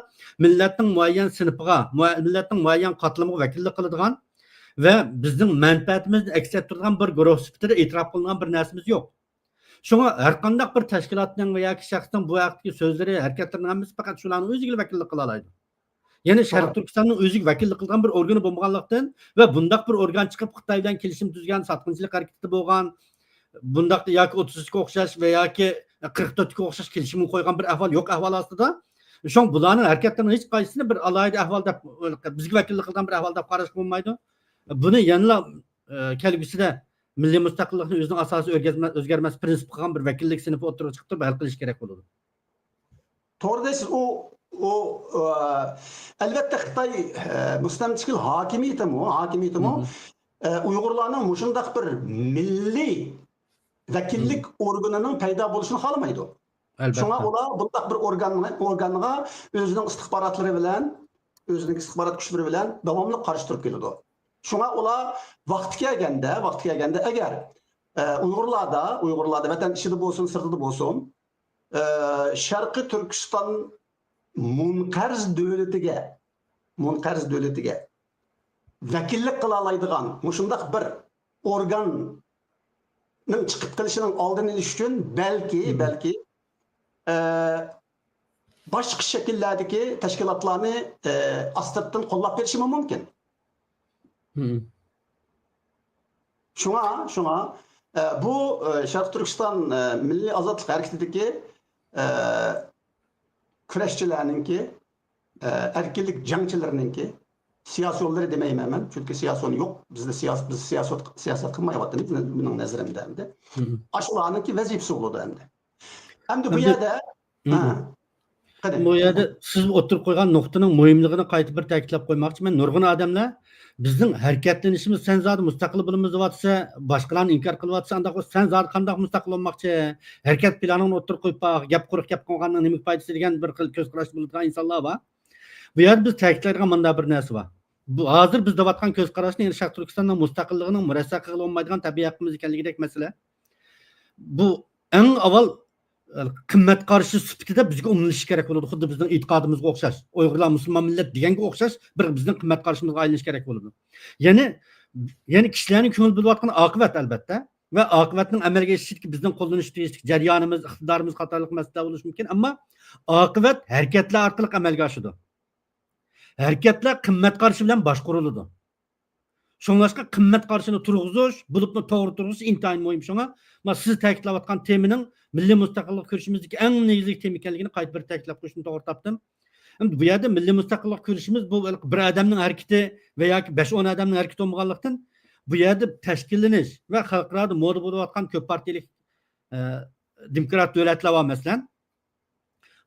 millatning muayyan sinfiga, millatning muayyan qatlamiga vakillik qiladigan va bizning manfaatimizni aks ettiradigan bir guruh sifatida e'tirof qilingan bir narsamiz yo'q. Shunga har qanday bir tashkilotning yoki shaxsning bu haqdagi so'zlari, harakatlarining hammasi faqat shularning o'ziga vakillik qila oladi. Yani Şərq Türkistan'ın özü vəkillik qılğan bir organı bolmaganlıqdan və bundaq bir organ çıxıb Xitay bilan kelişim tüzgən, satqınçılıq hərəkəti bolğan, bundaq yoki 32-ga oxşaş və yoki 44-ga oxşaş kelişimi qoyğan bir əhval yox əhval aslında. Şoň bularning hərəkətlərinin heç qaysını bir alayda əhvalda bizə vəkillik qılğan bir əhvalda qaraş olmaydı. Bunu yanıla kelgüsüdə milli müstəqillikni özünün əsası özgərməz prinsip qılğan bir vəkillik sinifi oturub çıxıb hal qilish kerak boldu. Doğru deysiz. Elbette Xitay müstemçil hakimiyeti mi? Uygurlarning mushundaq bir milliy vakillik organının paydo bo'lishini xalamaydi. Shunga ular bundaq bir organga o'zining istixbaratlari bilan, o'zining istixbarat kuchlari bilan davomli qarshi turib keladi. Shunga ular vaqti kelganda agar Uygurlarda vatan ichida bo'lsin, sirtida bo'lsin, Sharqiy Turkiston munqarz davlatiga vakillik qila oladigan mushundaq bir organning chiqib kelishining oldini olish uchun balki boshqa shakllardagi tashkilotlarni astirdan qo'llab berishi mumkin. Shunga bu Sharq Turkiston Milliy ozodlik harakatidagi kurashchilarninki, erkinlik jangchilarininki siyasi yolları demeyim ben. Çünkü siyasyon yok. Bizde siyaset kılmayaptınız benim nazarimde hem de. Aşılarınki vazifesi oldu hem de. Hem de bu yerde bu yerde siz oturup koygan noktanın mühimliğini qayta bir ta'kidlab qo'ymoqchi. Men nurg'un odamlar bizning harakatlanishimiz sen zodi mustaqil bo'limiz deyapsa, boshqalarni inkor qilyapsa, anda sen zodi qanday mustaqil bo'lmoqchi? Harakat planini o'tirib qo'yib, gap quruq gap qilganning nima foydasi degan bir xil ko'z qarash bo'ladigan insonlar bor. Bu yerda biz ta'kidlaydigan mana bir narsa bor. Bu hozir biz deyotgan ko'z qarashni Sharq Turkistonning mustaqilligining murassa qilib olmaydigan tabiiy haqqimiz ekanligidek masala. Bu eng avval qimmat qarashi sifatida bizga umlanishi kerak bo'ladi. Xuddi bizning e'tiqodimizga o'xshash. Uyg'urlar musulmon millat deganga o'xshash bir bizning qimmat qarashimizga aylanishi kerak bo'ladi. Ya'ni kishilarning ko'ngil bo'layotgan oqibat albatta va oqibatning amalga oshishiga bizning qo'llanish jarayonimiz, iqtidorimiz qatorliq masala bo'lishi mumkin, ammo oqibat harakatlar orqali amalga oshadi. Harakatlar qimmat qarashi bilan boshqariladi. Şoňlaşqa qimmat qarashini turg'uzish, bulupni to'g'ri turg'uzish intayin muhim. Şoňa siz ta'kidlayotgan temaning milliy mustaqillik ko'rishimizdagi eng negizli tema ekanligini qayta bir ta'kidlab qo'yishni to'g'ri topdim. Endi bu yerda milliy mustaqillik ko'rishimiz bu bir odamning harakati va yoki 5-10 odamning harakati bo'lmaganlikdan bu yerda tashkillanish va xalqlarda moda bo'layotgan ko'p partiyalik demokrat davlatlar bor masalan.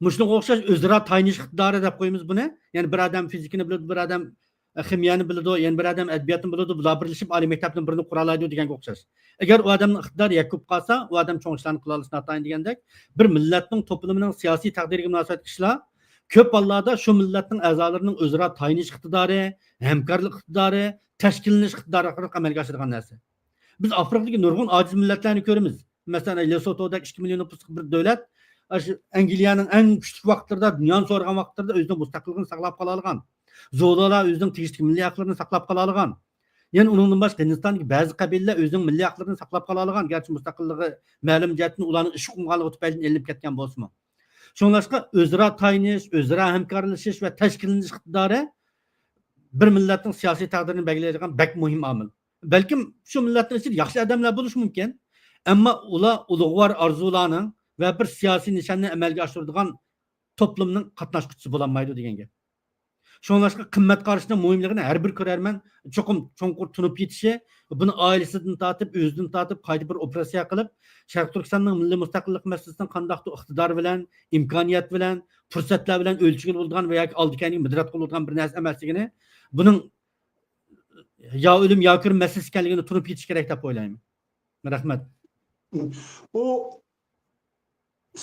Mushunga o'xshash o'zaro tayinish iqtidori deb qo'yamiz buni. Ya'ni bir odam fizikani biladi, bir odam kimyani biladi, yana bir odam adabiyotni biladi, bular birlashib oliy maktabni birini qura oladi deganga o'xshash. Agar u odamning iqtidori yakub qolsa, u odam cho'ng ishlarni qila olishi notayin degandek, bir millatning to'plamining siyosiy taqdiriga munosabat qilishlar ko'p hollarda shu millatning a'zolarining o'zaro tayinish iqtidori, hamkorlik iqtidori, tashkillanish iqtidori orqali amalga oshirgan narsa. Biz Afrikadagi nurg'un ojiz millatlarni ko'ramiz. Masalan, Lesothodagi 2 million nüfusli bir davlat Angliyaning eng kuchli vaqtlarida, dunyoni so'rgan vaqtlarda o'zining mustaqilligini saqlab qola olgan. Zo'lalar o'zining tegishli milliy haqlarini saqlab qola olgan. Yana uningdan boshqa Hindistondagi ba'zi qabilalar o'zining milliy haqlarini saqlab qola olgan, garchi mustaqilligi ma'lum jihatdan ularning ish qilganligi tufayli elinib ketgan bo'lsa-mu. Shunlashqa o'zaro tayinish, o'zaro hamkorlashish va tashkillanish iqtidori bir millatning siyosiy taqdirini belgilaydigan bak muhim omil. Balkim shu millatning ichida yaxshi odamlar bo'lishi mumkin, ammo ular ulug'vor orzularning va bir siyosiy nishonni amalga oshiradigan to'plamning qatnashchisi bo'lolmaydi deganga. Şoňlaşqa qimmat qarashning muhimligini har bir ko'rarman cho'qim cho'nqur tunib yetishi, buni oilasidan tortib, o'zidan tortib qayta bir operatsiya qilib, Sharq Turkistonning milliy mustaqillik masalasini qandaqdir iqtidor bilan, imkoniyat bilan, fursatlar bilan o'lchigil bo'lgan va yoki oldikaniga mudrat qiladigan bir narsa emasligini, buning yo o'lim yo kirim masalasi ekanligini tunib yetish kerak deb o'ylayman. Rahmat. O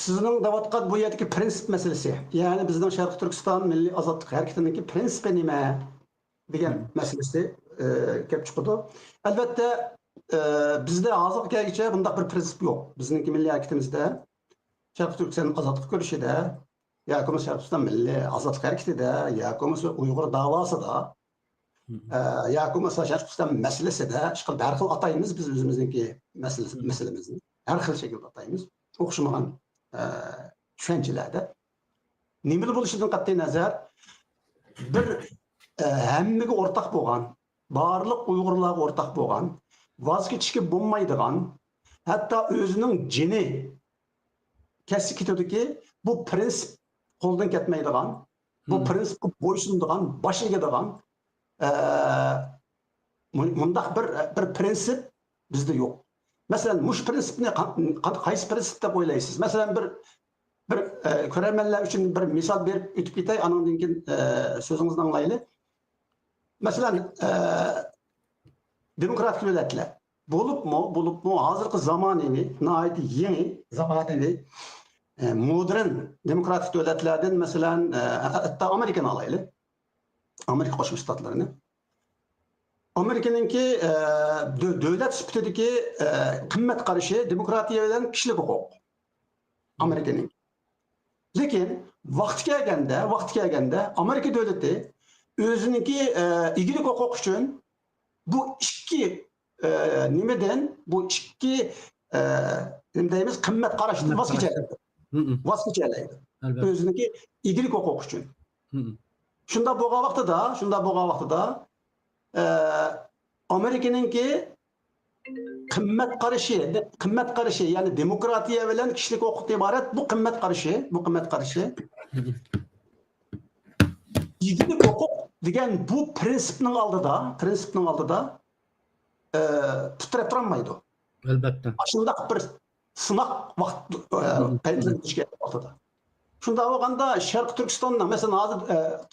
sizning davatqat bu yerdagi prinsip masalasi. Ya'ni bizning Sharq Turkiston milliy ozodlik harakatining prinsipi nima? degan masalasi kelib chiqadi. Albatta bizda hozirgacha bunday bir prinsip yo'q. Bizningki milliy aktimizda Sharq Turkiston ozodlik kurashida yoki Sharq Turkiston milliy ozodlik harakatida yoki Uyg'ur davosida yoki Sharq Turkiston masalasida har xil ataymiz biz o'zimizniki masalamizni. Har xil shaklda ataymiz. O'xshamagan tushunchalarda. Nima bo'lishidan qat'iy nazar bir hammaga o'rtaq bo'lgan, barliq Uyg'urlarga o'rtaq bo'lgan, voz kechishga bo'lmaydigan, hatto o'zining jini kesib ketadiki, bu prinsip qo'ldan ketmaydigan, bu prinsipga bo'ysunadigan, bosh egadigan mundaq bir prinsip bizda yo'q. Masalan, mush prinsipni qaysi prinsip deb o'ylaysiz? Masalan, bir ko'rarmanlar uchun bir misol berib o'tib ketay, andan keyin so'zingizni anglaylik. Masalan, demokratik davlatlar bo'libmi hozirgi zamonaviy, nihoyat yangi zamonaviy modern demokratik davlatlardan masalan hatto Amerikani olaylik. Amerika Qo'shma Shtatlarini. Amerikaningki davlat sifatidagi qimmat qarashi demokratiya bilan kishilik huquq. Amerikaning. Lekin vaqti kelganda Amerika davlati o'ziniki igilik huquq uchun bu ikki nimadan bu ikki deymiz qimmat qarashdan voz kechadi. O'ziniki igilik huquq uchun. Shunda bo'lgan vaqtida Amerikaningki qimmat qarashi ya'ni demokratiya bilan kishilik huquqdan iborat bu qimmat qarashi igilik huquq degan bu prinsipning oldida titrab turolmaydi. Albatta. Shunday bir sinoq vaqt paytida. Shunda bo'lganda Sharq Turkistondan masalan hozir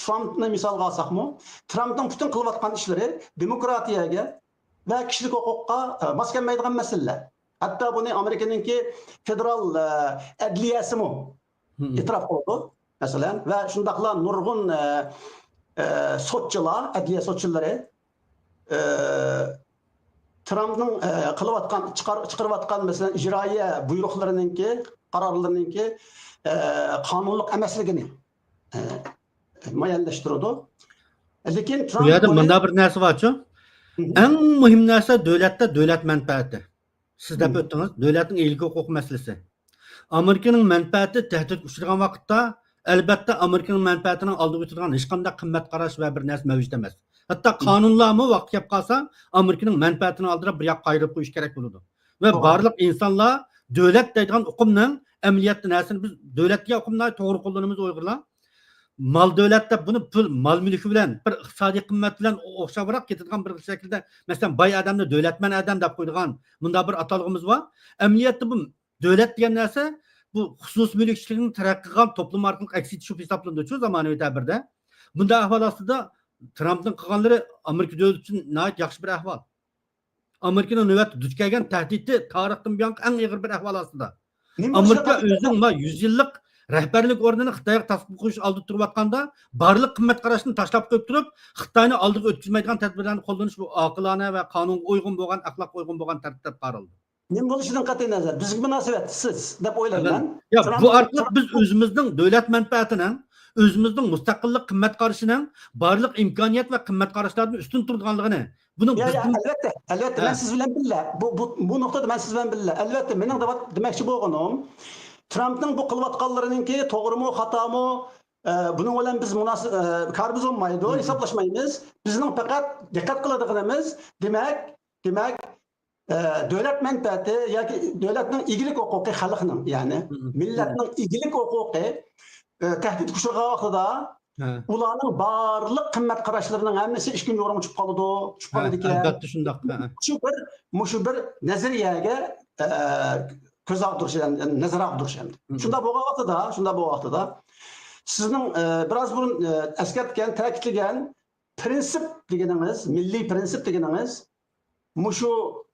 Trumpni misolga olsakmi, Trumpning butun qilayotgan ishlari demokratiyaga va kishilik huquqqa mos kelmaydigan masalalar. Hatto buni Amerikaningki federal adliyasimi e'tirof qildi masalan va shundaqlar nurg'un sotchilar, adliya sotchilari Trumpning chiqarayotgan masalan ijroiya buyruqlarininki, qarorlarininki qonunliq emasligini muayyanlashtirdi. Lekin Trump bu yerda bunda bir narsa borchu. Eng muhim narsa davlatda davlat manfaati. Siz deb o'tdingiz, davlatning ilk huquq masalasi. Amerikaning manfaati tahdid uchragan vaqtda albatta Amerikaning manfaatining oldiga o'tirgan hech qanday qimmat qarash va bir narsa mavjud emas. Hatto qonunlarmi vaqt kelib qolsa, Amerikaning manfaatini oldirib bir yoqqa ayirib qo'yish kerak bo'ladi. Va barliq insonlar davlat deydigan huquqning amaliyotda narsani biz davlatga huquqlarni to'g'ri qo'llanamiz Uyg'urlar. Mal davlatda buni pul, mal mulki bilan bir iqtisodiy qimmat bilan o'xshabroq ketadigan bir shaklda masalan boy odamni davlatman odam deb qo'ydigan bunda bir atalg'imiz bor. Amaliyotda bu davlat degan narsa bu xususiy mulkchilikning taraqqiy qilgan to'plam orqali aks etishib hisoblanadi shu zamonaviy ta'birda. Bunda ahvol ostida Trumpning qilganlari Amerika davlati uchun nihoyat yaxshi bir ahvol. Amerikaning navbatda duch kelgan tahdidi tarixdan buyon eng og'ir bir ahvol ostida. Amerika o'zining 100 yillik rahbarlik o'rnini Xitoyga tasdiq qo'yish oldida turayotganda barliq qimmat qarashni tashlab qo'yib turib, Xitoyni oldiga o'tkazmaydigan tadbirlarni qo'llanish bu oqilona va qonunga uyg'un bo'lgan, axloqqa uyg'un bo'lgan tartibda qaraldi. Nima bo'lishidan qat'iy nazar bizga munosabat siz deb o'ylayman. Bu orqali biz o'zimizning davlat manfaatining, o'zimizning mustaqillik qimmat qarashining barliq imkoniyat va qimmat qarashlardan ustun turganligini buning albatta men siz bilan birga bu nuqtada men siz bilan birga albatta mening demoqchi bo'lganim Trumpning bu qilayotganlariningki to'g'rimi, xatomi buning bilan biz karbuz olmaydi, hisoblashmaymiz. Bizning faqat diqqat qiladiganimiz demak davlat manfaati yoki davlatning igilik huquqi xalqning, ya'ni millatning igilik huquqi tahdid kuchirgan vaqtida ularning barliq qimmat qarashlarining hammasi ishkin yo'rg'in tushib qoladi ekan. Albatta shundoq. Shu bir nazariyaga ko'z og'dirish, nazar og'dirish. Shunda bo'lgan vaqtida sizning biroz burun eskartgan, ta'kidlagan prinsip deganingiz, milliy prinsip deganingiz mushu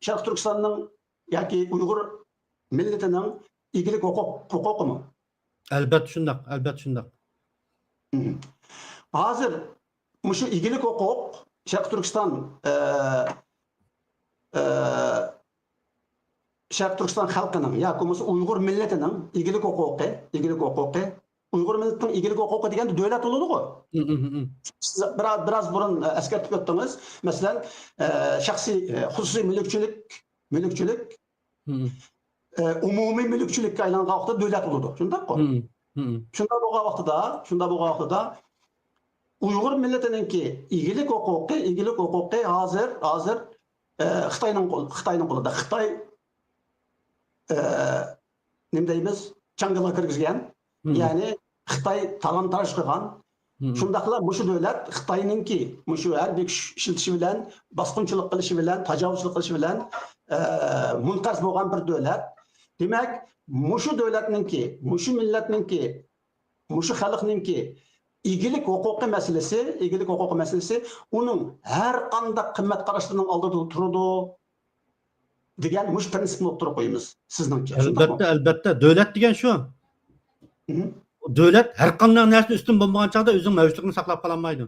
Sharq Turkistonning yoki Uyg'ur millatining igilik huquqimi? Albatta shundoq. Hozir mushu igilik huquq Şarkı Türkistan Şarkı Türkistan halkının ya bo'lmasa Uyg'ur milletining egilik huquqi, Uyg'ur milletining egilik huquqi deganda davlat bo'ladi-ku. Siz biraz burun eskertip o'tdingiz. Masalan, shaxsiy xususiy mulkchilik umumiy mulkchilikka aylangan vaqtda davlat bo'ladi. Shundaqmi? Shunda bo'lgan vaqtida Uyg'ur milletininki egilik huquqi hozir Xitoyning qo'lida. Xitoy nima deymiz? Changalga kirgizgan. Ya'ni Xitoy talon-taroj qilgan. Shundaqlar mushu davlat Xitoyninki mushu harbiy kuch ishlatishi bilan, bosqinchilik qilishi bilan, tajovuzchilik qilishi bilan munqarz bo'lgan bir davlat. Demak, mushu davlatninki, mushu millatninki, mushu xalqninki egilik huquqi masalasi uning har qanday qimmat qarashlarining oldida turadi degan mush prinsipni o'tirib qo'yamiz sizningcha. Albatta, davlat degan shu. Davlat har qanday narsa ustun bo'lmagan chog'da o'zining mavjudligini saqlab qola olmaydi.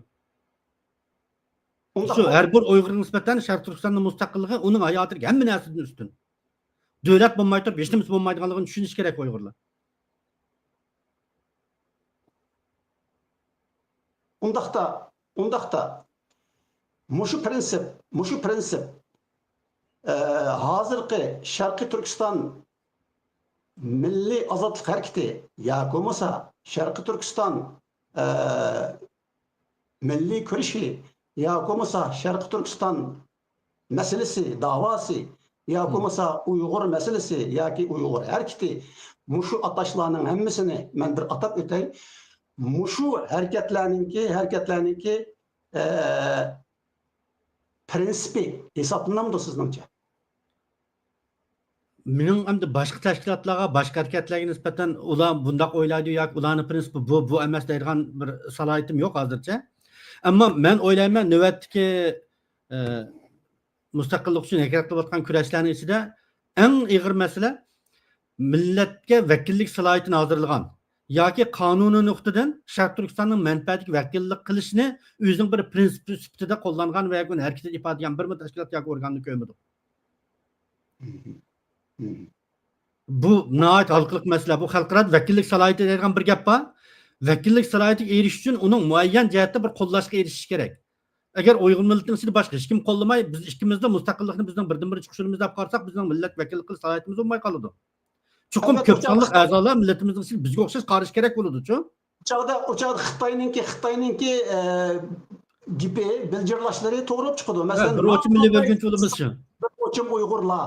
Shu har bir Uyg'urga nisbatan Sharq Turkistonning mustaqilligi uning hayotiga hamma narsadan ustun. Davlat bo'lmay turib hech nima bo'lmaydiganligini tushunish kerak Uyg'urlar. Undaqda mushu prinsip hozirgi Sharqiy Turkiston milliy ozodlik harakati yoki bo'lmasa Sharqiy Turkiston milliy kurashi yoki bo'lmasa Sharqiy Turkiston masalasi, da'vosi yoki bo'lmasa Uyg'ur masalasi yoki Uyg'ur harakati mushu atashlarning hammasini men bir atab o'tay. Mushu hareketlarninki prinsipi hesaplanamdı sizningcha? Mening endi boshqa tashkilotlarga, boshqa harakatlarga nisbatan ular bundaq o'ylaydi yoki ularning prinsipi bu emas deydigan bir salohiyatim yo'q hozircha. Ammo men o'ylayman, navbatdagi mustaqillik uchun harakat qilayotgan kurashlarning ichida eng og'ir masala millatga vakillik salohiyatini hozirlagan yoki qonuniy nuqtadan Sharq Turkistonning manfaatiga vakillik qilishni o'zining bir prinsipi sifatida qo'llangan va yakun harakat ifodagan bir tashkilot yoki organni ko'rmadik. Bu nihayat xalqlik masala. Bu xalqaro vakillik salohiyati degan bir gap bor. Vakillik salohiyatiga erishish uchun uning muayyan jihatda bir qo'llashga erishish kerak. Agar Uyg'ur millatining ichida boshqa hech kim qo'llamay, biz ikkimizda mustaqillikni bizning birdan-bir chiqishimiz deb qarasak, bizning millat vakillik qilish salohiyatimiz bo'lmay qoladi. Chuqur ko'p sonli a'zolar millatimizning ichida bizga o'xshash qarish kerak bo'ladi-ku. O chog'da Xitoyninki gipi bildirlashlari to'g'ri chiqadi. Masalan, bir o'chim milliy bo'lgunchimiz shu. Bir o'chim Uyg'urlar.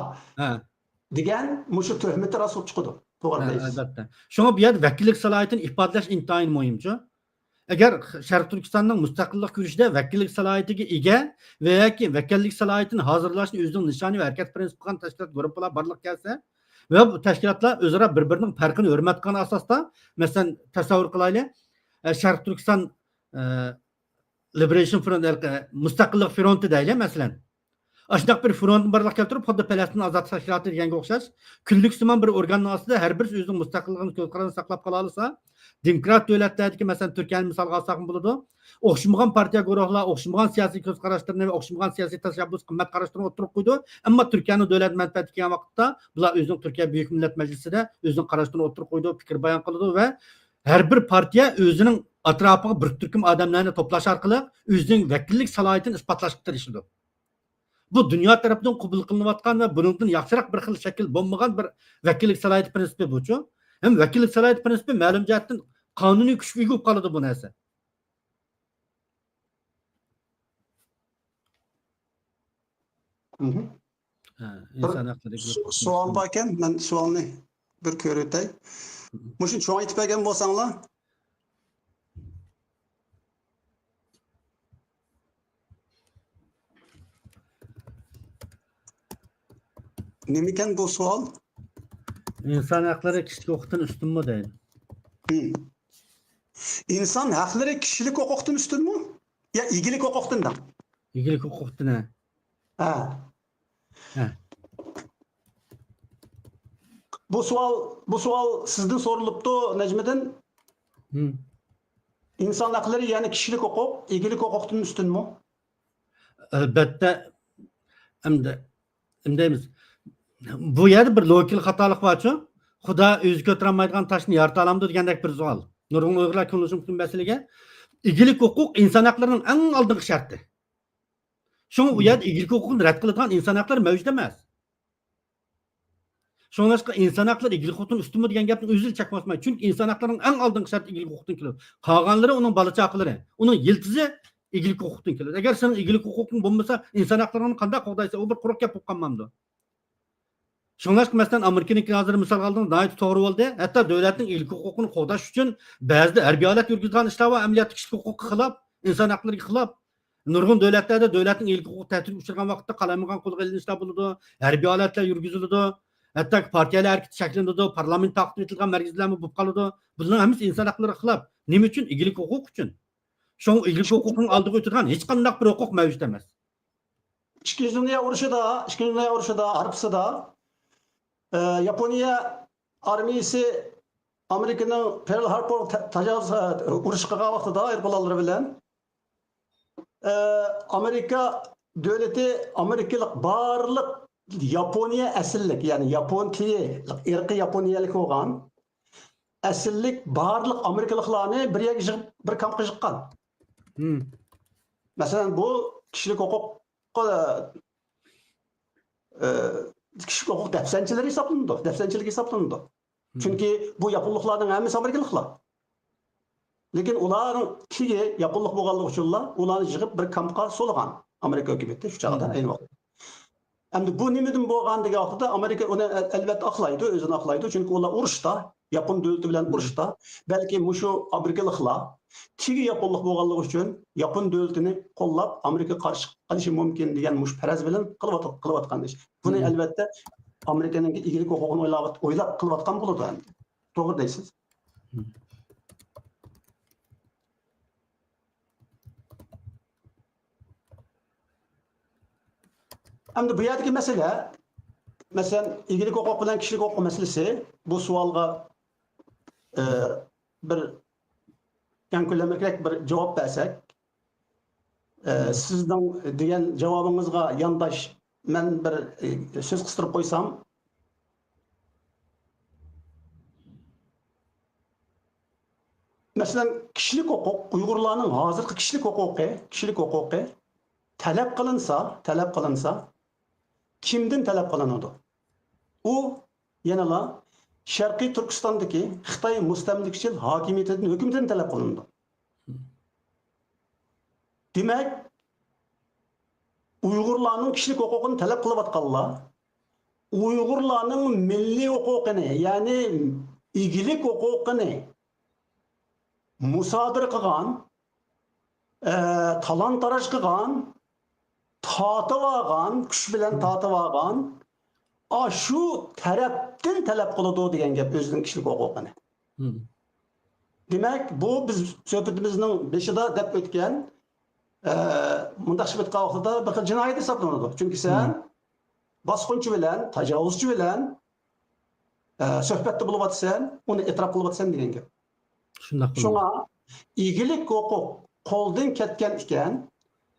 degan mushu tuhmat rasul chiqadi. To'g'ri deysiz. Albatta. Shunga bu yerda vakillik salohiyatini ifodalash intayin muhimchi. Agar Sharq Turkistonning mustaqillik kurashida vakillik salohiyatiga ega va yoki vakillik salohiyatini hozirlashni o'zining nishoni va harakat prinsipi qilgan tashkilot guruhlar borliq kelsa va bu tashkilotlar o'zaro bir-birining farqini hurmat qilgan asosda, masalan, tasavvur qilaylik, Sharq Turkiston Liberation Front mustaqillik fronti deylik, masalan. Aşnaq bir front barlıq keltirib, xuddi Falastin azad tashkiloti deganga o'xshash, kunliksimon bir organning ostida har bir o'zining mustaqilligini ko'zqarashini saqlab qola olsa, demokrat davlatlardagi masalan Turkiyani misolga olsak bo'ladi. O'xshamagan partiya guruhlar, o'xshamagan siyosiy ko'zqarashlarni va o'xshamagan siyosiy tashabbus qimmat qarashlarini o'tirib qo'ydi. Ammo Turkiyaning davlat manfaati kelgan vaqtda bular o'zining Turkiya Buyuk Millat Majlisida o'zining qarashlarini o'tirib qo'ydi, fikr bayon qildi va har bir partiya o'zining atrofiga bir turkum odamlarni to'plash orqali o'zining vakillik salohiyatini isbotlashga tirishdi. Bu dünya tarafından qabul qilinayotgan va buningdan yaxshiroq bir xil shakl bo'lmagan bir vakillik salohiyati prinsipi bu-chu. Ham vakillik salohiyati prinsipi ma'lum jihatdan qonuniy kuchga ega bo'lib qoladi bu narsa. İnson haqidagi savol bor ekan, men savolni bir ko'rib o'tay. Mushu cho'ng aytib bergan bo'lsanglar, nima ekan bu savol? İnson haqlari kishilik huquqdan ustunmi deydi. İnson haqlari kishilik huquqdan ustunmi? Ya egilik huquqdan? Egilik huquqdan. Ha. Bu savol sizdan so'ralibdi, Najmiddin. İnson haqlari, ya'ni kishilik huquq, egilik huquqdan ustunmi? albatta imdaymiz. Bu yerda bir lokal xatolik borchu. Xudo o'zi ko'tarolmaydigan toshni yarata olamdi degandek bir savol. Nurg'un Uyg'urlar ko'ngilishi mumkin masalaga egilik huquq inson haqlarining eng oldingi sharti. Shunga u yerda egilik huquqini rad qiladigan inson haqlari mavjud emas. Şoňlaşqa insan hakları egilik huquqdan üstünmü degan gapni özü çakmasmaydı. Çünkü insan haklarının en aldığın şart egilik huquqdan keladi. Qalganlary onun bala çaqlary, onun yiltizi egilik huquqdan keladi. Eger senin egilik huququn bolmasa, insan haklaryny qanday qo'g'daysa, u bir quruq gap bo'lib qolmamdi. Şoňlaşqa masalan Amerikaniki hazır misal aldığında nayt to'g'ri bo'ldi. Hatto davlatning egilik huquqini qo'g'dash uchun ba'zi harbiy holat yurgizgan ishlar va amaliyot kishilik huquqi xilop, insan haqqariga xilop nurg'un davlatlarda davlatning egilik huquqi ta'tilga uchragan vaqtda qalamgan qo'lga ilinishlar bo'ladi, harbiy holatlar yurgiziladi. Hatta partiyalar hareketi şeklinde parlament takdim etilgan merkezlerimi bu kalıdı. Bunların hepsi insan hakları xilap. Nima üçün? Egilik hukuk üçün. Şoň egilik hukukunun aldığı ötürgen hiç qanday bir hukuk mevcut emas. İkinci Dünya Uruşu'da, Harpsı'da Yaponiya armiyasi Amerika'nın Pearl Harbor tajavuz uruşu qilgan vaqtida ayrıqalanları bilen Amerika devleti Amerikalik barliq Yaponiya asillik, yani Yapon tili, irqi Yaponiyalik bo'lgan asillik barliq Amerikaliklarni bir yerga yig'ib bir kampga yiqqan. Masalan, bu kishilik huquq dafsanchilari hisoblanadi. Chunki bu yaponliklarning hammasi Amerikaliklar. Lekin ularning tili yaponlik bo'lganligi uchun ularni yig'ib bir kampga solgan Amerika hukumati shu chog'da ayni vaqtda. Endi bu nimadan bo'lgan degan vaqtda Amerika uni albatta aqlaydi, o'zini aqlaydi, chunki ular urushda, Yapon davlati bilan urushda, balki mushu Amerikaliklar tigi yaponlik bo'lganligi uchun Yapon davlatini qo'llab Amerika qarshi qilishi mumkin degan mush faraz bilan qilayotgan ish. Buni albatta Amerikaning egilik huquqini o'ylab qilayotgan bo'ladi endi. To'g'ri deysiz. Endi bu yerdagi masala, masalan, egilik huquq bilan kishilik huquq masalasi, bu savolga bir ko'lamliroq bir javob bersak, sizning degan javobingizga yondash men bir so'z qistirib qo'ysam, masalan, kishilik huquq, Uyg'urlarning hozirgi kishilik huquqi talab qilinsa kimdan talab qilinadi? U yanala Sharqiy Turkistondagi Xitoy mustamlikchil hokimiyatining hukumidan talab qilindi. Demak, Uyg'urlarning kishilik huquqini talab qilayotganlar Uyg'urlarning milliy huquqini, ya'ni egilik huquqini musodir qilgan, talon-taroj qilgan, tatib olgan, kuch bilan tatib olgan, shu tarafdan talab qiladi degan gap o'zining kishilik huquqini. Demak, bu biz suhbatimizning beshida deb o'tgan mundaq shibat vaqtida bir xil jinoyat hisoblanadi. Chunki sen bosqinchi bilan, tajovuzchi bilan suhbatda bo'layotsan, uni e'tirof qilyapsan degan gap. Shunga egilik huquq qo'ldan ketgan ekan,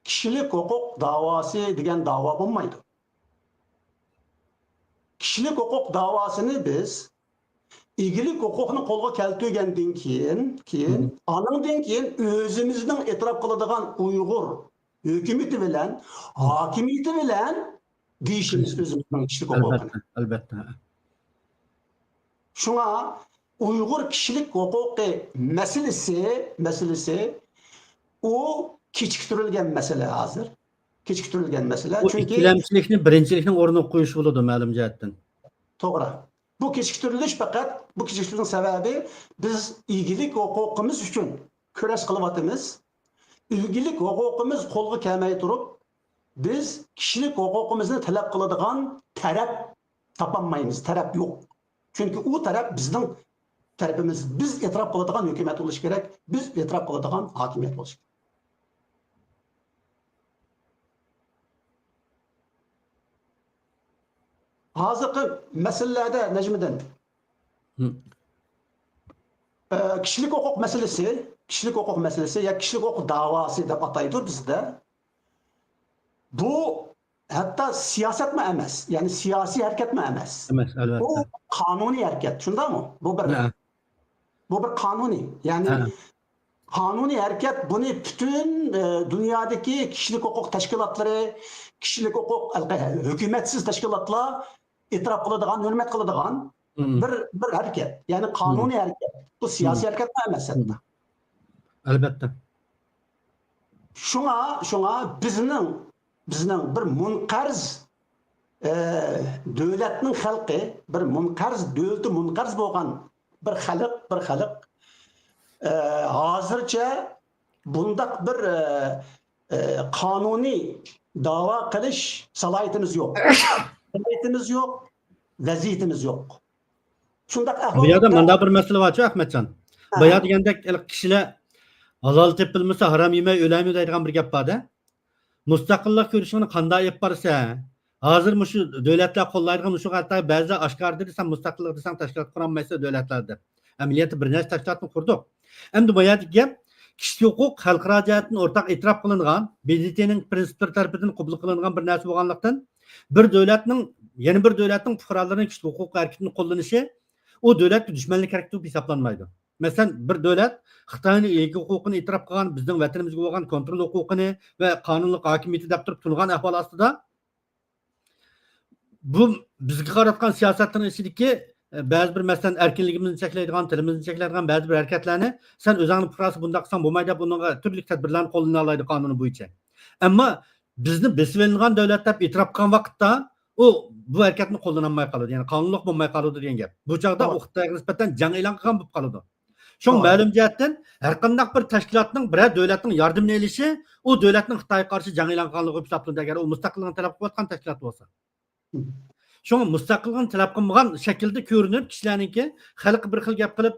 kishilik huquq da'vosi degan da'vo bo'lmaydi. Kishilik huquq da'vosini biz egilik huquqni qo'lga keltirgandan keyin andan keyin o'zimizning e'tirof qiladigan Uyg'ur hukumati bilan, hokimiyati bilan deyishimiz o'zimizning kishilik huquqini. Albatta. Shunga Uyg'ur kishilik huquqi masalasi u kechiktirilgan masala hozir. Kechiktirilgan masala. Chunki ikkilamchilikni birinchilikning o'rniga qo'yish bo'ladi ma'lum jihatdan. To'g'ri. Bu kechiktirilish faqat bu kechiktirishning sababi biz egilik huquqimiz uchun kurash qilyapmiz. Egilik huquqimiz qo'lga kelmay turib, biz kishilik huquqimizni talab qiladigan taraf topolmaymiz, taraf yo'q. Chunki u taraf bizning tarafimiz, biz e'tirof qiladigan hukumat bo'lish kerak, biz e'tirof qiladigan hokimiyat bo'lish kerak. Hozirgi masalalarda Najmiddin kishilik huquq masalasi, ya kishilik huquq da'vosi deb ataydir bizda. bu hatta siyaset mi emas, yani siyasi hareket mi emas. Emas, Bu albatta. kanuni hareket, shundaymi? Ha, Bu bir kanuni. Yani ha. kanuni hareket bunu bütün dünyadaki kişilik hukuk teşkilatları, kişilik hukuk hükümetsiz teşkilatlar itiraf kıladigan, hürmet kıladigan Hmm, bir hareket. Yani kanuni hareket. Bu siyasi hareket mi emas hatta. albatta. Şuna bizning bir munqarz devletning xalqi, bir munqarz devleti munqarz bo'lgan bir xalq hozircha bundaq bir qonuniy da'vo qilish salohiyatimiz yo'q. Salohiyatimiz yo'q, vaziyatimiz yo'q. Shundaq Bu yerda ahvolda manda bir masala var-ku, Ahmetcan. Bayağı degandek kishilar halol tepilmasa harom yemay o'laymi deydigan bir gap bor-da. Mustaqillik ko'rishini qanday olib borsa, hozir shu davlatlar qo'llaydigan shu hatto ba'zilar oshkorda desam mustaqillik desam tashkilot qurolmaysa davlatlarda. Amaliyotda bir nechta tashkilotni qurdik. Endi bu yerda gap kishilik huquq xalqaro jihatdan o'rtaq e'tirof qilingan, BDTning prinsiplari tarafidan qabul qilingan bir narsa bo'lganlikdan bir davlatning yana bir davlatning fuqarolarining kishilik huquq harakatini qo'llanishi o davlatga dushmanlik harakati deb hisoblanmaydi. Masalan, bir davlat Xitoyning erkin huquqini e'tirof qilgan, bizning vatanimizga bo'lgan kontrol huquqini va qonunlik hokimiyati deb turib turgan ahvol ostida bu bizga qaratgan siyosatning ichidagi ba'zi bir masalan erkinligimizni cheklaydigan, tilimizni cheklaydigan ba'zi bir harakatlarni sen o'zingni fuqarosi bunday qilsang bo'lmaydi, bunga turli tadbirlarni qo'llana oladi qonuni bo'yicha. Ammo bizni besvelingan davlat deb e'tirof qilgan vaqtda u bu harakatni qo'llanolmay qoladi. Ya'ni qonunliq bo'lmay qoladi degan gap. Bu chog'da u Xitoyga nisbatan jang e'lon qilgan bo'lib qoladi. Şu ma'lum jihatdan har qanday bir tashkilotning biror davlatning yordamini olishi u davlatning Xitoyga qarshi jang e'lon qilganligi hisoblanadi agar u mustaqillikni talab qilayotgan tashkilot bo'lsa. Şoň mustaqillikni talab qilmagan shaklda ko'rinib kishilarningki xalq bir xil gap qilib,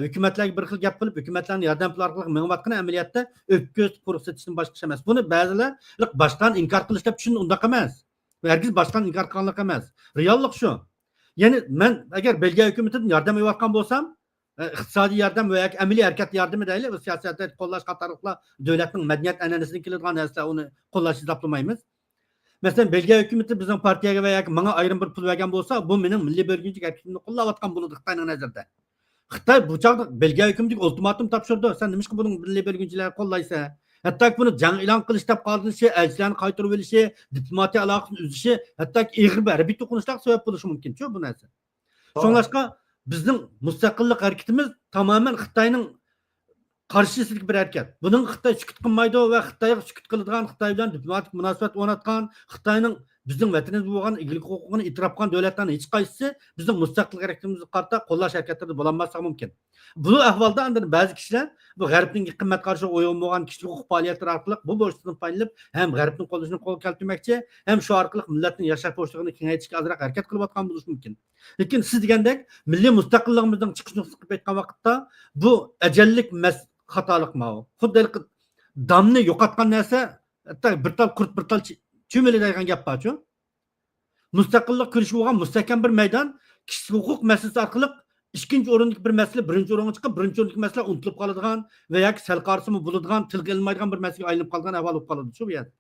hukumatlarga bir xil gap qilib, hukumatlarning yordam puli orqali mengayotgan amaliyotda o'pko'z quruq setishdan boshqa ish emas. Buni ba'zilar boshdan inkor qilish deb tushunib undaq emas. Hargiz boshdan inkor qilganlik emas. Reallik shu. Ya'ni men agar Belgiya hukumatidan yordam olayotgan bo'lsam, iqtisodiy yordam va yoki amaliy harakat yordami deylik, bu siyosatda qo'llash qatorliqlar davlatning madaniyat an'anasidan keladigan narsa, uni qo'llash hisoblamaymiz. Masalan, Belgiya hukumati bizning partiyaga va yoki menga ayrim bir pul bergan bo'lsa, bu mening milliy bo'lgunchilik harakatini qo'llayotgan bo'ladi Xitoyning nazarida. Xitoy bu chog'da Belgiya hukumatiga ultimatum topshirdi. Sen nima buning milliy bo'lgunchilikni qo'llaysa, hatto buni jang e'lon qilish deb qolinishi, elchilarni qaytarib olishi, diplomatiya aloqasini uzishi, hatto ig'ir harbiy to'qinishlar sabab bo'lishi mumkin-ku bu narsa. So'nglashqa bizning mustaqillik harakatimiz tamoman Xitoyning qarshisidagi bir harakat. Buning Xitoy sukut qilmaydi va Xitoyga sukut qiladigan, Xitoy bilan diplomatik munosabat o'rnatgan, Xitoyning bizning vatanimizda bo'lgan ig'lik huquqini e'tirof qilgan davlatlarning hech qaysisi bizning mustaqillik harakatimizga qarata qo'llash harakatlarida bo'lolmasligi mumkin. Bu ahvolda ba'zi kishilar bu g'arbning qimmat qarshi o'yin bo'lgan kishilik huquq faoliyatlari orqali bu bo'shlikdan foydalanib ham g'arbning qo'llashini qo'lga keltirmoqchi, ham shu orqali millatning yashash bo'shligini kengaytirishga ozroq harakat qilayotgan bo'lishi mumkin. Lekin siz degandek milliy mustaqilligimizning chiqish nuqtasi qilib aytgan vaqtda bu ajallik xatolik ma'u. Xuddi damni yo'qotgan narsa, hatto bir tal qurt bir tal cho'mili degan gap bor-ku. Mustaqillik kirish bo'lgan mustahkam bir maydon kishilik huquq masalasi orqali ikkinchi o'rindagi bir masala birinchi o'ringa chiqib, birinchi o'rindagi masala unutilib qoladigan va yoki sal qarsimi bo'ladigan, tilga ilmaydigan bir masalaga aylanib qolgan ahvol bo'lib qoladi shu bu yerda.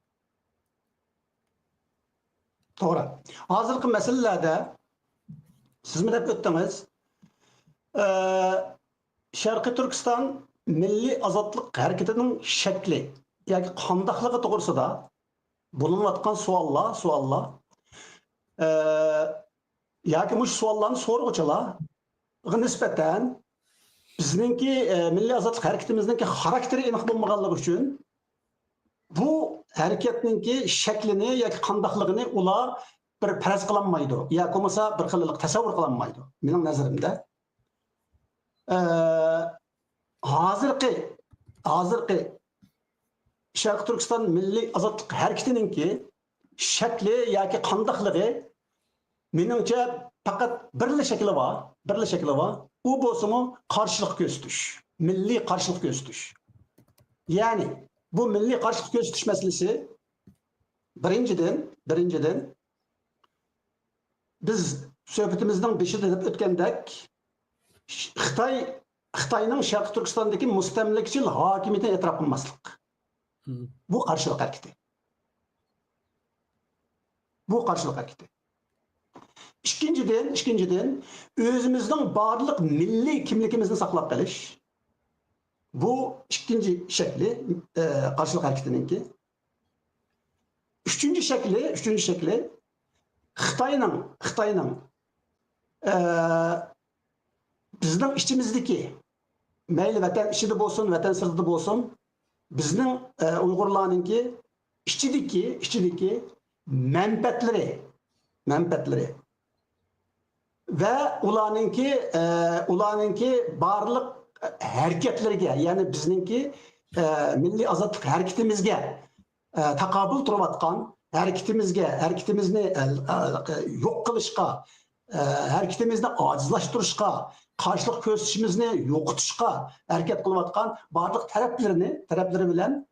To'g'ri. Hozirgi masalalarda siz mi deb o'tdingiz? Sharqiy Turkiston milliy ozodlik harakatining shakli yoki qandoqligi to'g'risida bo'linayotgan savollar yoki mush savollarni so'rg'uchilarga nisbatan bizningki milliy ozodlik harakatimizningki xarakteri aniq bo'lmaganligi uchun bu harakatningki shaklini yoki qandoqligini ular bir faraz qilolmaydi yoki bo'lmasa bir xillik tasavvur qilolmaydi mening nazarimda. Hozirgi Sharq Turkiston milliy ozodlik harakatiningki shakli yoki qandoqligi meningcha faqat birla shakli bor. U bo'lsa-mu qarshilik ko'rsatish, milliy qarshilik ko'rsatish. Ya'ni bu milliy qarshilik ko'rsatish masalasi birinchidan biz suhbatimizning beshida deb o'tgandek Xitoyning Sharq Turkistondagi mustamlakachil hokimiyatini e'tirof qilmaslik. Bu qarshilik harakati. Bu karşılık hareketi. İkinciden özümüzün barlık milli kimlikimizni saklap kalish. Bu ikinci şekli karşılık hareketininki. Üçüncü şekli Xitayning bizning içimizdeki mayli vatan içinde bolsun, vatan sırtida bolsun, bizning Uyg'urlarninki ichidagi manfaatlari ve ularninki barliq harakatlariga, ya'ni bizninki milliy ozodlik harakatimizga taqobil turayotgan hareketimizni yok qilishga, hareketimizni ojizlashtirishga, qarshilik ko'rsatishimizni yo'qotishga harakat qilayotgan barliq taraflari bilan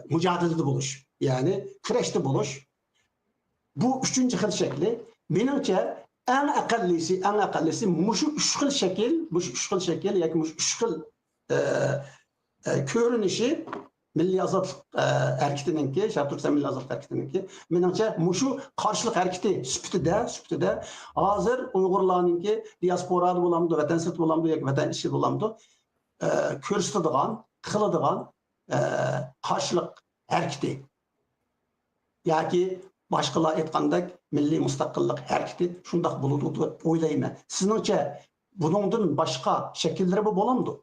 mücadelede buluş, yani kurashda buluş. Bu üçüncü xil şekli. Menimcha en aqallisi mushu üç xil şekil, yoki mushu üç xil ko'rinishi Milliy ozodlik hareketininki, Sharq Turkiston milliy ozodlik hareketininki, menimcha mushu qarshilik hareketi süptüde hozir Uyg'urlarninki diasporada bo'lamdi, vatan sirti bo'lamdi yoki vatan ichida bo'lamdi, ko'rsatadigan, qiladigan qarshilik hareketi yoki boshqalar aytgandek milliy mustaqillik hareketi shundoq bo'ladi deb o'ylayman. Sizningcha buningdan boshqa shakllari bo'lamdi?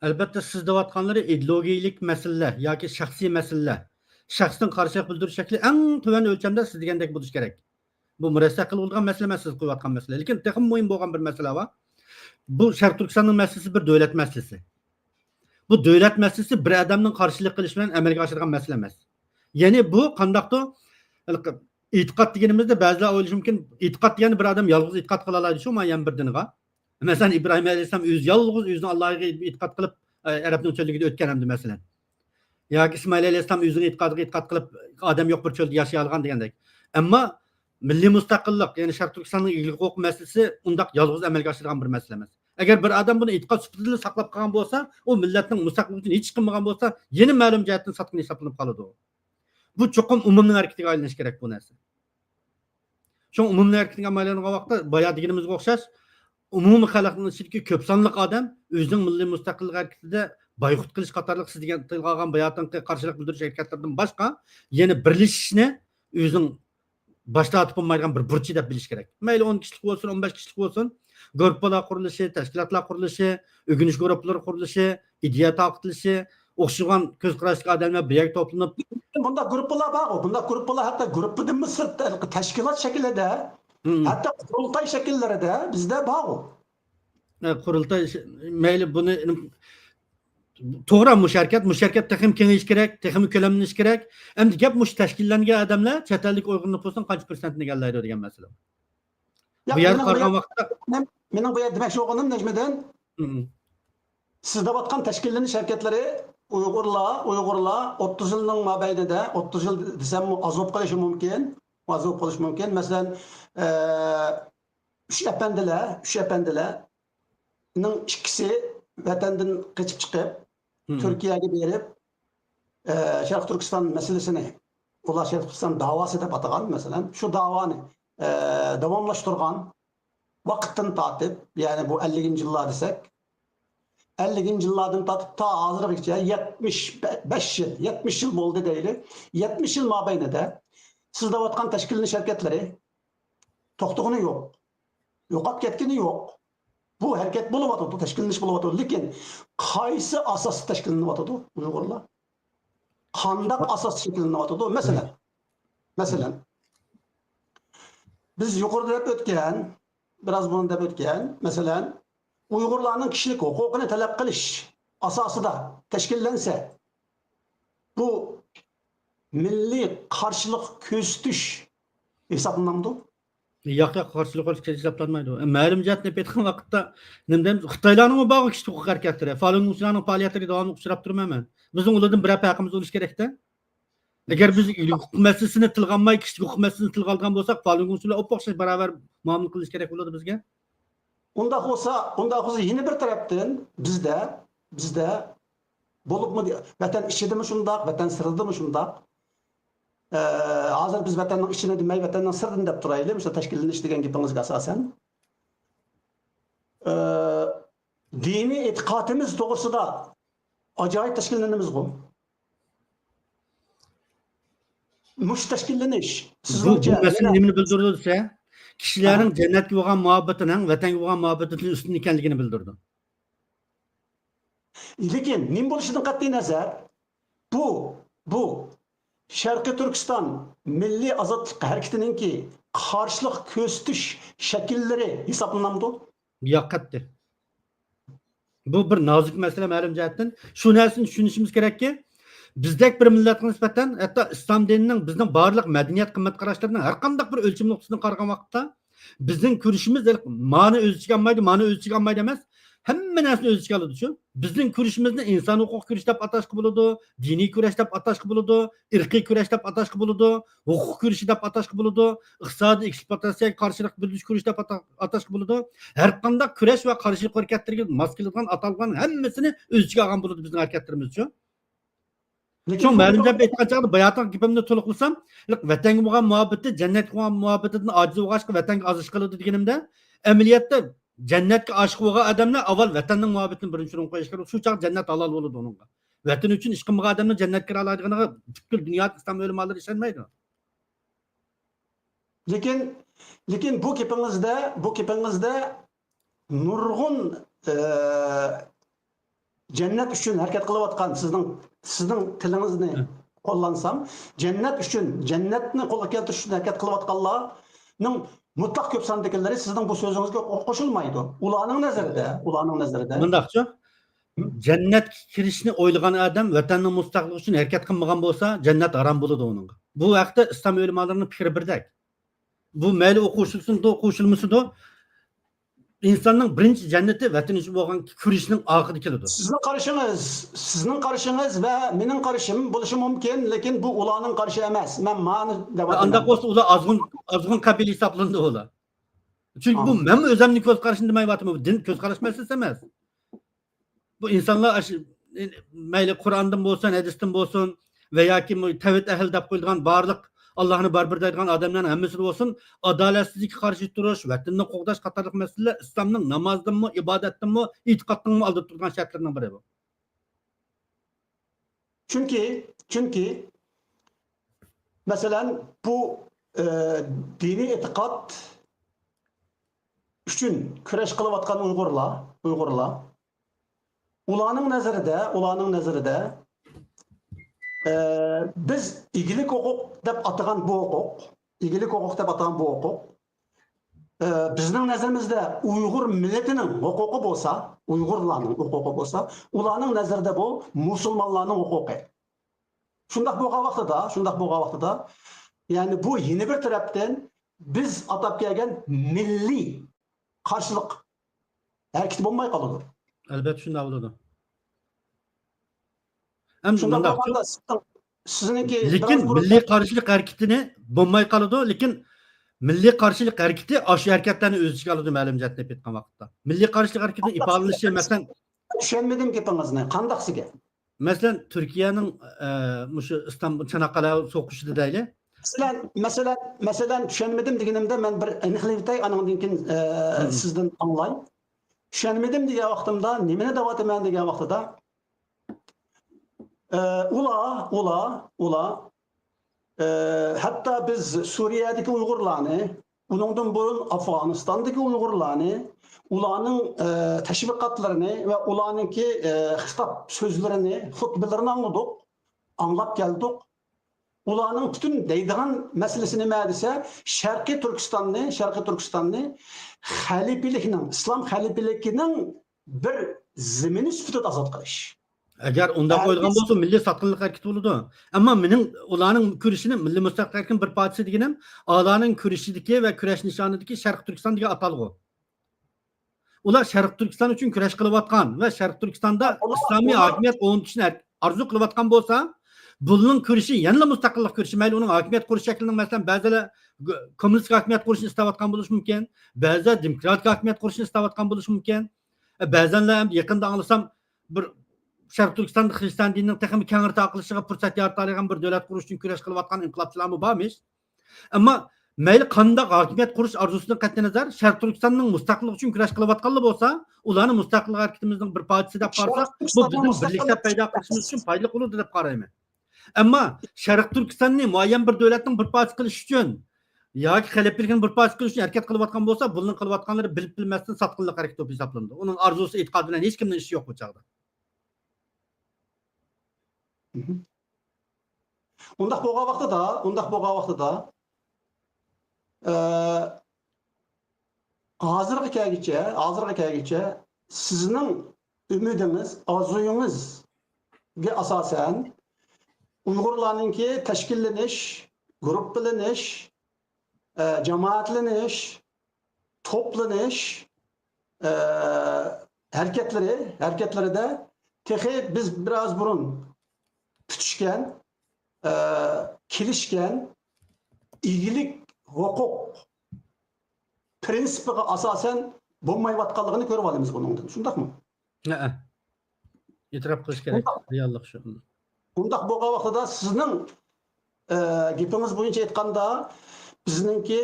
Albatta siz deyotganlari ideologiyalik masalalar yoki shaxsiy masalalar. Shaxsning qarshilik bildirish shakli eng tuvan o'lchamda siz degandek bo'lishi kerak. Bu murakkab bo'lgan masala emas, siz qo'yayotgan masala. Lekin texim muhim bo'lgan bir masala bor. Bu Sharq Turkistonning masalasi bir davlat masalasi. Bu davlat masalasi bir odamning qarshilik qilish bilan amalga oshirgan masala emas. Ya'ni bu qandaqdir e'tiqod deganimizda ba'zilar o'ylashi mumkin, e'tiqod degani bir odam yolg'iz e'tiqod qila oladi shu ma'yan bir dinga. Mesela İbrahim Aleyhisselam yalğız özünü Allah'a itiqad qilib Arabning çölligida o'tgan hamdi masalan. Yoki İsmail Aleyhisselam özünü itiqad qilib odam yo'q bir çölde yashay olgan degandek. Ammo milliy mustaqillik, ya'ni Sharq Turkistonning egillik huquq masalasi undaq yalg'iz amalga oshirilgan bir masala emas. Agar bir odam buni itiqod sifatida saqlab qolgan bo'lsa, u millatning mustaqilligini hech qilmagan bo'lsa, yeni ma'lum jihatdan sotqin hisoblanib qoladi. Bu cho'qim umumning harakatiga aylanishi kerak bu narsa. Shu umumning harakatiga aylangan vaqtda boya deganimizga o'xshash umumiy xalqning ichidagi ko'p sonli odam o'zining milliy mustaqillik harakatida boyqut qilish qatorliq siz degan tilg'algan bayotinga qarshilik bildirish harakatlaridan boshqa yana birlashishni o'zining boshda atib bo'lmaydigan bir burchi deb bilish kerak. Mayli 10 kishilik bo'lsin, 15 kishilik bo'lsin, guruhlar qurilishi, tashkilotlar qurilishi, o'rganish guruhlari qurilishi, ideya taqtilishi, o'xshagan ko'z qarashli odamlar bir yerga to'planib bunda gruppalar bor. Bunda gruppalar hatto gruppadan sirtda tashkilot shaklida, hatto qurultay shakllarida bizda bor. Qurultay mayli buni to'g'ri musharkat texim kengayish kerak, texim ko'lamlanish kerak. Endi gap mush tashkillangan odamlar chet ellik Uyg'urning bo'lsin qancha persentini egallaydi degan masala. Bu yer qargan vaqtda mening bu yer demoqchi bo'lganim Najmiddin, siz deyotgan tashkillanish harakatlari Uyg'urlar 30 yilning mobaynida, 30 yil desam azob qilishi mumkin. Masalan, üç efendilerning ikkisi vatandan qochib chiqib, Turkiyaga berib, Sharq Turkiston masalasini, ular Sharq Turkiston da'vosi deb atagan, masalan, shu da'voni davomlashtirgan vaqtdan tortib, ya'ni bu 50-yillar desak, 50-yillardan tortib ta hozirgacha 70 yil bo'ldi deyli. 70 yil mobaynida siz deyotgan tashkillanish harakatlari to'xtagani yo'q. Yo'qolib ketgani yo'q. Bu harakat bo'layotdi, tashkillanish bo'layotdi. Lekin qaysi asosda tashkillanyapti Uyg'urlar? Qanday asos shakllanyapti? Masalan, biz yuqorida deb o'tgan, biroz buni deb o'tgan, masalan, Uyg'urlarning kishilik huquqini talab qilish asosida tashkillansa, bu milliy qarshilik ko'rsatish hisoblanadi. Yo'q, qarshilik qilish hisoblanmaydi. Ma'lum jihatni aytgan vaqtda nima deymiz? Xitoylarning bog'i kishilik huquq harakatlari, Falun Gongsunlarning faoliyatlariga davomli uchrab turmayman. Bizning ulardan bir haqimiz bo'lishi kerak-da. Agar biz huquq masalasini tilga olmay, kishilik huquq masalasini tilga olgan bo'lsak, Falun Gongsunlar o'xshash barobar muomala qilish kerak bo'ladi bizga. Unda olsa yeni bir tarafdan bizda bo'libmi vatan ichidami shundoq, vatan siridimi shundoq. Hozir biz vatanning ichini demay, vatanning sirrini deb turaylik. O'sha tashkillanish degan gapingizga asosan. Diniy e'tiqodimiz to'g'risida ajoyib tashkillanamiz bu. Mush tashkillanish Bu sizningcha mesele nimani bildirdi desa, kishilarning jannatga bo'lgan muhabbatining vatanga bo'lgan muhabbatining ustun ekanligini bildirdi. lekin nim bo'lishidan qat'iy nazar bu Sharqiy Turkiston milliy ozodlik harakatiningki qarshilik ko'rsatish shakllari hisoblanamdi. Yoqqatdi. Bu bir nozik masala ma'lum jihatdan. Shu narsani tushunishimiz kerakki, bizdek bir millatga nisbatan hatto islom dinining bizning barliq madaniyat qimmat qarashlarining har qanday bir o'lcham nuqtasidan qaragan vaqtda bizning ko'rishimiz ma'ni o'z ichiga olmaydi, ma'ni o'z ichiga olmaydi emas. Hamma narsani o'z ichiga oladi shu. Bizning ko'rishimizni inson huquq kurash deb atashga bo'ladi, diniy kurash deb atashga bo'ladi, irqiy kurash deb atashga bo'ladi, huquq kurashi deb atashga bo'ladi, iqtisodiy ekspluatatsiyaga qarshilik bildirish kurash deb atashga bo'ladi. Har qanday kurash va qarshilik harakatlariga mos keladigan atalgan hammasini o'z ichiga olgan bo'ladi bizning harakatlarimiz shu. Şu ma'lum deb aytgan chog'da bayatning gapimni to'liqlasam, vatanga bo'lgan muhabbati, jannatga bo'lgan muhabbatidan ojiz bo'lg'achqa vatanga ozish qiladi deganimda, amaliyotda jannatga oshiq bo'lgan odamlar avval vatanning muhabbatini birinchi o'ringa qo'yish kerak. Shu chog' jannat halol bo'ladi uningga. Vatan uchun ish qilmagan odamning jannatga kira oladiganiga butkul dunyo islom ulamolari ishonmaydi. lekin bu gapingizda nurg'un jannat uchun harakat qilayotgan sizning tilingizni qo'llansam, jannat uchun, jannatni qo'lga keltirish uchun harakat qilayotganlarning mutlaq ko'p sondagilari sizning bu so'zingizga qo'shilmaydi. Ularning nazarida. Bundaqchi? Jannatga kirishni o'ylagan odam vatanning mustaqilligi uchun harakat qilmagan bo'lsa, jannat harom bo'ladi uningga. Bu vaqtda islom ulamolarining fikri birdek. Bu mayli o'quvchisido, o'quvchilmisido insonning birinchi jannati vatan uchun bo'lgan kurashning oxirida keladi. Sizning qarashingiz va mening qarashim bo'lishi mumkin, lekin bu ularning qarashi emas. Men ma'ni deb aytaman. Unda bo'lsa ular azg'un qabila hisoblanadi ular. Chunki bu men o'zimning ko'z qarashim demayapman, bu din ko'z qarash masalasi emas. Bu insonlar mayli Qur'ondan bo'lsin, hadisdan bo'lsin va yoki tavhid ahli deb qo'yilgan barliq Allah'ını barbar deydigan adamların hammasi bo'lsin, adolatsizlikka qarshi turish, vatanni qo'g'dash qatorliq masalalar islomning namozdanmi, ibodatdanmi, e'tiqoddanmi oldida turgan shartlardan biri bu. Chunki masalan bu diniy e'tiqod uchun kurash qilayotgan Uyg'urlar ularning nazarida biz igilik huquq deb atagan bu huquq, bizning nazarimizda Uyg'ur millatining huquqi bo'lsa, Uyg'urlarning huquqi bo'lsa, ularning nazarida bu musulmonlarning huquqi. Shundaq bo'lgan vaqtida, ya'ni bu yeni bir tarafdan biz atab kelgan milliy qarshilik harakati bo'lmay qoladi. Albatta shunday bo'ladi. Lekin milliy qarshilik harakatini bo'lmay qoladi, lekin milliy qarshilik harakati shu harakatlarni o'z ichiga oladi ma'lum jihatda deb aytgan vaqtda. Milliy qarshilik harakatining ifodalanishi masalan tushunmadim gapingizni. Qandaqsiga? Masalan Turkiyaning mushu Istanbul Çanakkale so'qishida deyli. Masalan tushunmadim deganimda men bir aniqlik aytay, andan keyin sizdan anglay. Tushunmadim degan vaqtimda nimani da'vataman degan vaqtida Ula hatta biz Suriye'deki Uygurlarını, bundan burun Afganistan'daki Uygurlarını, ularning teşvikatlarını ve ularninki hitap sözlerini, hutbelerini anlap geldik. Ularning bütün deydigan meselesini mədəsə Şərqi Türkistan'ı xalifilikning, İslam xalifilikinin bir zemini sübutida azad qilish. Agar unda qo'yilgan bo'lsa, milliy satqinlik harakati bo'ladi. Ammo mening ularning kurashini milliy mustaqillikning bir parchasi deganim, ularning kurashidagi va kurash nishonidagi Sharq Turkiston degan atalg'u. Ular Sharq Turkiston uchun kurash qilayotgan va Sharq Turkistonda islomiy hokimiyat o'rnatishni orzu qilayotgan bo'lsa, buning kurashi yanada mustaqillik kurashi, mayli uning hokimiyat qurish shaklining masalan ba'zilar kommunistik hokimiyat qurishni istayotgan bo'lishi mumkin, ba'zilar demokratik hokimiyat qurishni istayotgan bo'lishi mumkin. Ba'zanlar ham yaqinda anglasam bir Şərq Türkistanda Xristian dininin texmi kengir taqılışıga fursat yaratadigan bir davlat qurush uchun kurash qilayotgan inqilobchilarmi bormish. Ammo mayli qandaq hokimiyat qurish arzusidan qat'iy nazar Şərq Türkistanning mustaqilligi uchun kurash qilayotganlar bo'lsa, ularni mustaqillik harakatimizning bir parchasi deb qarasak, bu bizning birlikda paydo qilishimiz uchun foydali bo'ladi deb qarayman. Ammo Şərq Türkistonni muayyan bir davlatning bir parchasi qilish uchun yoki xaliflikning bir parchasi qilish uchun harakat qilayotgan bo'lsa, buning qilayotganlari bilib bilmasdan sotqinlik harakati deb hisoblanadi. Uning arzusi, e'tiqodi bilan hech kimning ishi yo'q bu chaqda. Undaq bo'lgan vaqtida hozirgi kelgicha sizning umidingiz, orzuyingizga asosan Uyg'urlarninki tashkillanish, guruhlanish, jamoatlanish, to'planish hareketlerida texi biz biraz burun tutuşken, kilişken, iyilik, hukuk prinsipiga asasen bo'lmayotganligini ko'rib olamiz bundan. Shundaqmi? Ha. E'tirof qilish kerak. Reallik shu. Bundaq bo'lgan vaqtida sizning gapingiz bo'yicha aytganda bizningki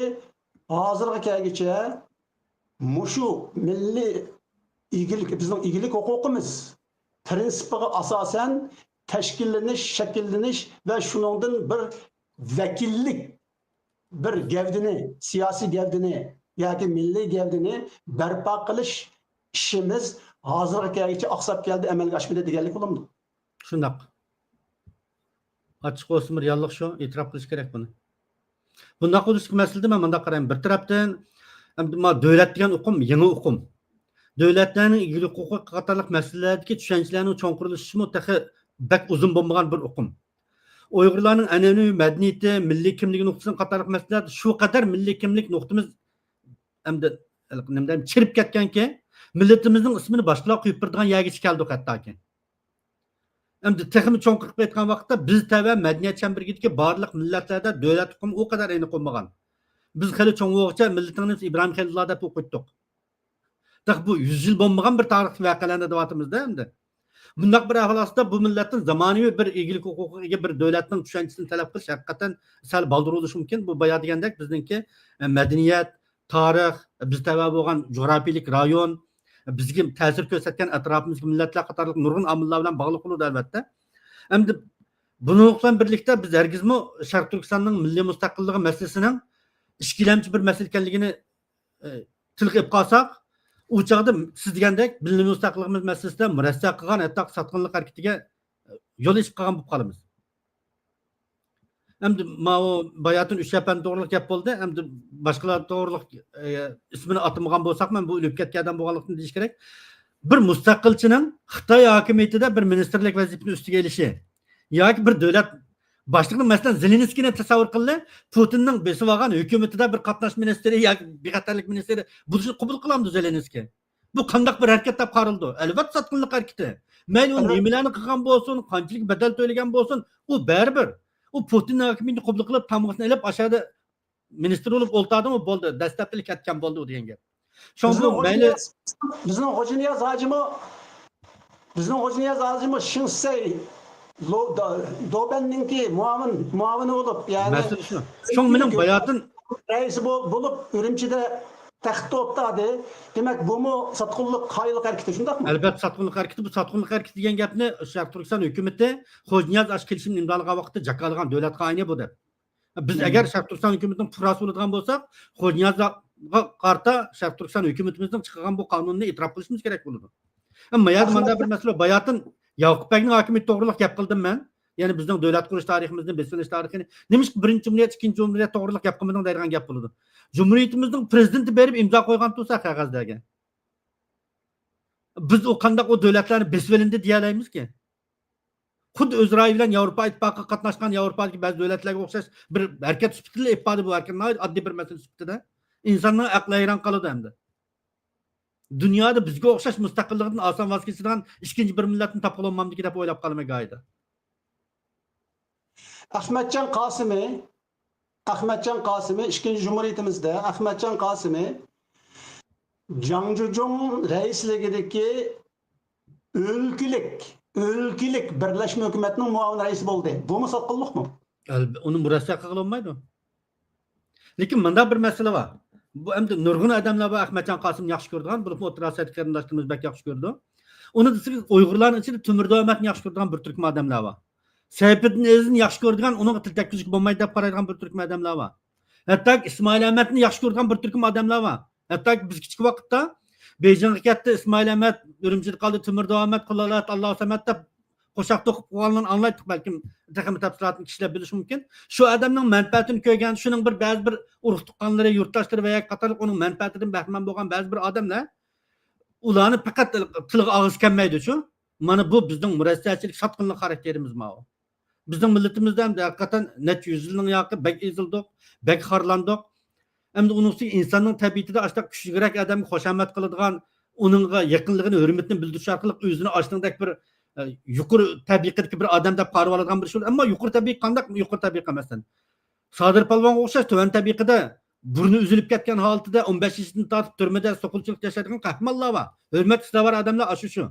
hozirgi kelgicha mushu milliy iyilik, bizning iyilik huquqimiz prinsipiga asasen tashkillanish, shakllanish va shuningdan bir vakillik, bir gavdini, siyosiy gavdini yoki milliy gavdini barpo qilish ishimiz hozirgi kelgicha oqsab keldi, amalga oshmadi deganlik bo'lamdi. Shundaq. Açıq olsun bir reallik shu, e'tirof qilish kerak buni. Bundaq qilishga masalada men bundaq qarayman. Bir tarafdan davlat degan o'qim, yangi o'qim. Davlatlarning igilik huquqi qatorliq masalalardagi tushunchalarning cho'nqirilishimi taxi bak uzun bo'lmagan bir o'qim. Uyg'urlarning an'anaviy madaniyati, milliy kimligi nuqtasidan qatorliq masalalar shu qadar milliy kimlik nuqtamiz hamda nimdan chirib ketganki, millatimizning ismini boshqalar qo'yib turadigan yergacha keldik hattoki. Endi texmi cho'ng qilib aytgan vaqtda biz tava madaniyat chambergidagi barliq millatlarda davlat huquqi o qadar ayni qo'ymagan. Biz hali cho'ng o'g'cha millatimiz Ibrohim Xalilulloh deb o'qitdik. Tax bu 100 yil bo'lmagan bir tarixiy voqealarni deyatimizda endi. Bundaq bir ahvolda bu millatning zamonaviy bir egilik huquqiga bir davlatning tushunchasini talab qilish haqiqatan sal baldur bo'lishi mumkin. Bu boya degandek bizningki madaniyat, tarix, biz tava bo'lgan jug'rafiylik rayon, bizga ta'sir ko'rsatgan atrofimizga millatlar qatorliq nurg'un omillar bilan bog'liq bo'ladi albatta. Endi buni bilan birlikda biz hargizmi Sharq Turkistonning milliy mustaqilligi masalasining ishkilamchi bir masala ekanligini tilga olib qolsak, u chog'da siz degandek milliy mustaqilligimiz masalasida murassa qilgan hatto sotqinlik harakatiga yo'l ochib qolgan bo'lib qolamiz. Endi ma'o bayatın 3 yapan to'g'riliq gap bo'ldi. Endi boshqalar to'g'riliq ismini atamagan bo'lsak, men bu o'lib ketgandan bo'lganligini deyish kerak. Bir mustaqilchining Xitoy hokimiyatida bir ministerlik vazifasini ustiga elishi yoki bir davlat boshlig'i masalan Zelenskiyni tasavvur qildi, Putinning besib olgan hukumatida bir qatnash ministri yoki bexatarlik ministri bo'lishini qabul qilamiz Zelenskiy. Bu qanday bir harakat deb qaraldi? Albatta sotqinlik harakati. Mayli u nimalarni qilgan bo'lsin, qanchalik badal to'lagan bo'lsin, u baribir u Putin hokimiyatini qabul qilib tamg'asini ilib aşağıda ministr bo'lib o'ltadimi bo'ldi, dastlabki ketgan bo'ldi degan gap. Shunga mayli bizning Xo'janiyaz hojimi Shinsey Dobenninki muavini bo'lib, ya'ni shung mening bayotim raisi bo'lib Urumchida taxtda o'tadi. Demak, bu sotqinlik, qayliq harakati shundaqmi? Albatta sotqinlik harakati, bu sotqinlik harakati degan gapni Sharq Turkiston hukumatı Xo'janiyaz ash kelishimni imzolagan vaqtda jakalagan davlat qonuni bu deb. Biz agar Sharq Turkiston hukumatining fuqarosi bo'ladigan bo'lsak, Xo'janiyazga qarta Sharq Turkiston hukumatimizning chiqargan bu qonunni e'tirof qilishimiz kerak bo'ladi. Ammo yana bir masala bayotim Yaqubbayning hokimiyati to'g'riliq gap qildim men. Ya'ni bizning davlat qurish tariximizni, besilish tarixini nimish birinchi jumhuriyat, ikkinchi jumhuriyat to'g'riliq gap qilmadan deydigan gap bo'ladi. Cumhuriyatimizning prezidenti berib imzo qo'ygan tursa qog'ozdagi. Biz o qandaq o davlatlarni besvelindi deya olamizki. Xuddi Izroil bilan Yevropa ittifoqiga qatnashgan Yevropadagi ba'zi davlatlarga o'xshash bir harakat sifatida ifodi bu harakatni oddiy bir masala sifatida insonning aqli hayron qoladi endi. Dunyoda bizga o'xshash mustaqillikdan oson voz kechadigan ikkinchi bir millatni topib olmamdiki deb o'ylab qolmay g'oyida. Ahmetcan Qasimi ikinci Cumhuriyetimizde Ahmetcan Qasimi Jang Jujung reisligideki ülkülük ülkelik Birleşme Hükümeti'nin muavin reisi oldu. Bu mu satqınlık mı? Onu murassa qilolmaydi. Lekin manda bir masala bor. Bu endi nurg'un odamlar bor Ahmadjon Qosimni yaxshi ko'radigan, bo'lib o'tirasat qarindoshlarimiz bak yaxshi ko'rdi. Uni desangiz Uyg'urlarning ichida Timur Do'matni yaxshi ko'radigan bir turkum odamlar bor. Sayfiddin Azizni yaxshi ko'radigan, uning til takkizlik bo'lmaydi deb qaraydigan bir turkum odamlar bor. Hatto İsmail Ahmedni yaxshi ko'radigan bir turkum odamlar bor. Hatto biz kichik vaqtda Beyjingga ketdi, İsmail Ahmed Urumchida qoldi, Timur Do'mat qilolat, Alloh samat deb qo'shoq to'qib qo'yganlarni anglaydik balkim taxmin tafsilotini kishilar bilishi mumkin. Shu odamning manfaatini ko'rgan, shuning bir ba'zi bir urug' tuqqanlari, yurtdoshlari va qatorliq uning manfaatidan bahramand bo'lgan ba'zi bir odamlar ularni faqat tilga og'iz kelmaydi-chu. Mana bu bizning murassachilik sotqinlik xarakterimiz ma. Bizning millatimizda ham haqiqatan necha yuz yilning yoqi bek ezildik, bek xorlandik. Endi uning insonning tabiatida ashta kuchliroq odamga xushomat qiladigan, uningga yaqinligini, hurmatini bildirish orqali o'zini oshningdek bir yuqori tabiqatdagi bir odam deb qarab oladigan bir şey. Ammo yuqori tabiq qanday yuqori tabiq emasdan. Sadir Palvonga o'xshash tuvan tabiqida burni uzilib ketgan holatida 15 yildan tortib turmada soqulchilik yashaydigan qahmonlar bor. Hurmat istavar odamlar shu.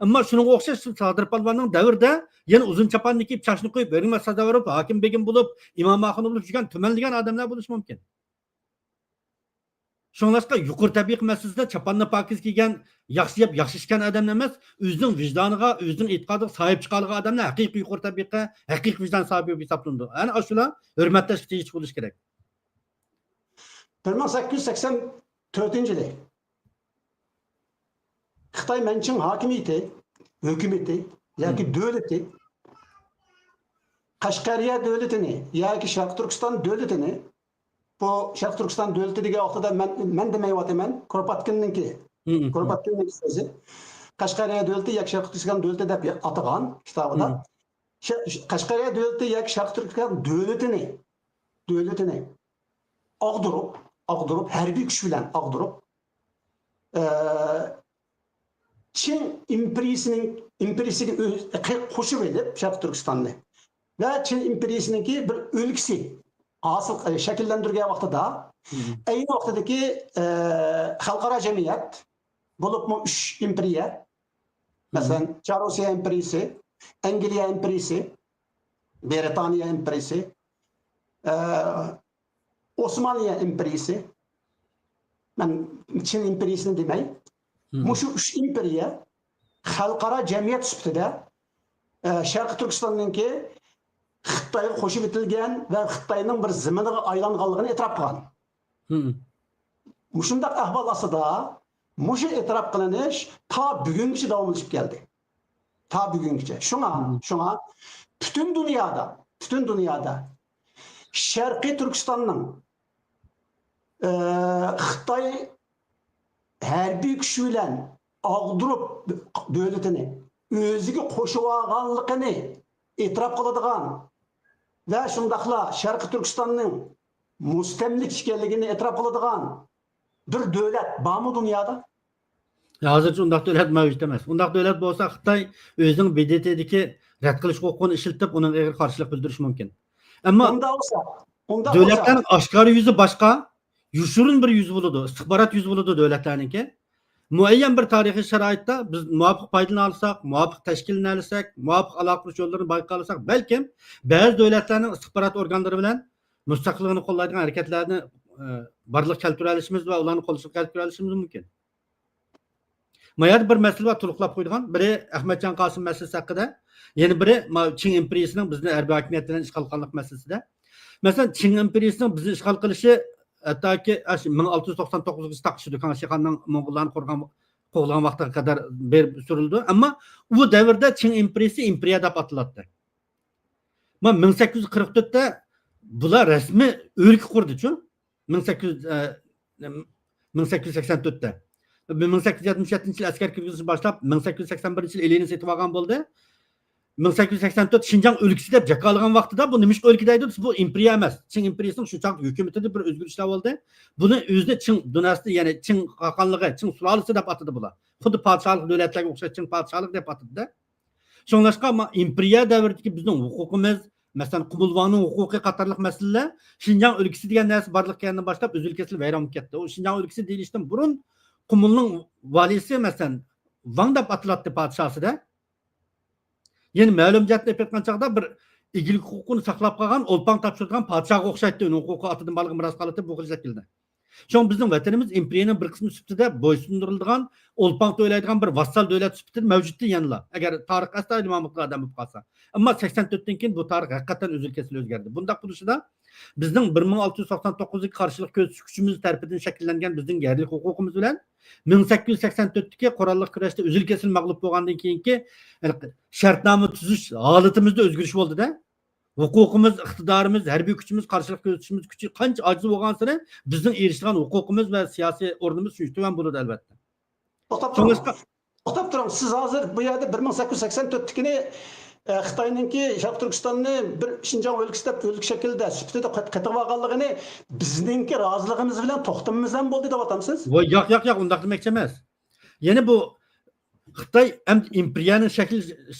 Ammo shunga o'xshash Sadir Palvonning davrida yana uzun chaponni kiyib, chashni qo'yib, hurmat sadavorib, hokim begim bo'lib, imom axun bo'lib yurgan tumanligan odamlar bo'lishi mumkin. Şoňlaşqa yuqur tabiq masalasida chapanni pokiz kiygan, yaxshi yeb, yaxshi ishgan odam emas, o'zining vijdoniga, o'zining e'tiqodiga sahib chiqadigan odamlar haqiqiy yuqur tabiqqa, haqiqiy vijdon sahibi bo'lib hisoblanadi. Ana shular hurmatlash kerak bo'lish kerak. 1884-yili Xitoy Manchun hokimiyati, hukumati yoki davlati Qashqariya davlatini yoki Sharq Turkiston davlatini bu Sharq Turkiston davlati degan vaqtida men demayapman, Kuropatkinninki. Kuropatkinning so'zi Qashqariya davlati yoki Sharq Turkiston davlati deb atagan kitobida Qashqariya davlati yoki Sharq Turkiston davlatini og'dirib, harbiy kuch bilan og'dirib, Çin imperiyasiga qo'shib elib Sharq Turkistonni va Çin imperiyasininki bir o'lkisi asıl şekillendirgen vaqtida aynı vaqtidagi xalqaro jamiyat bo'libmi 3 imperiya, masalan Çarosiya imperiyasi, Angliya imperiyasi, Britaniya imperiyasi, Osmanlı imperiyasi, ben Çin imperiyasini demay, şu 3 imperiya xalqaro jamiyat sifatida Sharq Turkistonninki Xitoyga qo'shib etilgan va Xitoyning bir ziminiga aylanganligini e'tirof qilgan. Shunday ahvol ostida mushu e'tirof qilinish ta bugungacha davomlashib keldi. Ta bugungacha. Shunga butun dunyoda Sharqiy Turkistonning Xitoy harbiy kuchi bilan og'dirib davlatini o'ziga qo'shib olganligini e'tirof qiladigan ve şundaqla Sharqiy Turkistonning mustamlik ekanligini e'tirof qiladigan bir davlat bormi dunyoda? Hozircha undaq davlat mavjud emas. Undaq davlat bo'lsa Xitoy o'zining BDTdagi rad qilish huquqini ishlatib, uning eg'ir qarshilik bildirishi mumkin. Ammo davlatlarning oshkora yuzi boshqa, yushurin bir yuz bo'ladi, istixborot yuz bo'ladi davlatlarniki. Muayyan bir tarixiy sharoitda biz muvofiq foydalansak, muvofiq tashkillansak, muvofiq aloqa yo'llarini bayqalasak, balkim ba'zi davlatlarning istixborot organlari bilan mustaqilligini qo'llaydigan harakatlarni barliq keltira olishimiz va ularni qo'lga keltira olishimiz mumkin. Mayad bir masala to'liqlab qo'ydigan, biri Ahmadjon Qosim masalasi haqida, yana biri Çin imperiyasining bizni harbiy hokimiyatdan ishg'ol qilganlik masalasida. Masalan, Çin imperiyasining bizni ishg'ol qilishi hattoki 1699-yilda Qanshixonning Mo'g'ullarni qo'g'lagan vaqtga qadar berib surildi. Ammo u davrda Çin imperiyasi imperiya deb ataladi. 1844da bular rasmiy o'lka qurdi-chu. 1884da. 1877-yil askar kirgizishni boshlab 1881-yil elini setib olgan bo'ldi. 1884 Şinjan ülkesi deb jakalagan vaqtida bu nimish o'lka deydi, bu imperiya emas. Çin imperiyasining shu chaq hukumatida bir o'zgarishlar bo'ldi. Buni o'zida Çin dunyosida, ya'ni Çin xalqligi, Çin sulolasi deb atadi bular. Xuddi podshohlik davlatlarga o'xshash Çin podshohlik deb atadi-da. Shunlashqa imperiya davridagi bizning huquqimiz, masalan Qumulvonning huquqiy qatorliq masalalar Şinjan ülkesi degan narsa borliqdan boshlab uzil-kesil vayron bo'lib ketdi. O Şinjan ülkesi deyilishdan burun Qumulning valisi masalan Wang deb ataladi podshohsida. Yani ma'lum jihatda aytgan chaqda bir egilik huquqini saqlab qolgan, olpang topshirgan podshohga o'xshaydi. Uning huquqi otadan bolaga miros qolyapti bu xil shaklda. Şoň bizning vatanimiz imperiyaning bir qismi sifatida bo'ysundirilgan, olpang to'ylaydigan bir vassal davlat sifatida mavjuddi yanla. Agar tarix asla imomliklar adam bo'lib qolsa. Ammo 84dan keyin bu tarix haqiqatan o'zil kesil o'zgardi. Bundaq bo'lishida bizning 1699 qarshilik kuchimiz tarafidan shakllangan bizning yerlik huquqimiz bilan 1884dagi qurolli kurashda o'zil kesil mag'lub bo'lgandan keyingi shartnoma tuzish holatimizda o'zgarish bo'ldi-da. Huquqimiz, iqtidorimiz, harbiy kuchimiz, qarshilik ko'rsatishimiz kuchi qancha ojiz bo'lgani bizning erishgan huquqimiz va siyosiy o'rnimiz shuncha tuvan bo'ladi albatta. To'xtab turing. Siz hozir bu yerda 1884-nikini Xitoyninki Sharq Turkistonni bir Şinjan o'lkasida o'lik shaklda sifatida qatib olganligini bizningki roziligimiz bilan to'xtamimizdan bo'ldi deb aytamsiz? Yo'q, undaq demoqchi emas. Yana bu Xitoy ham imperiyaning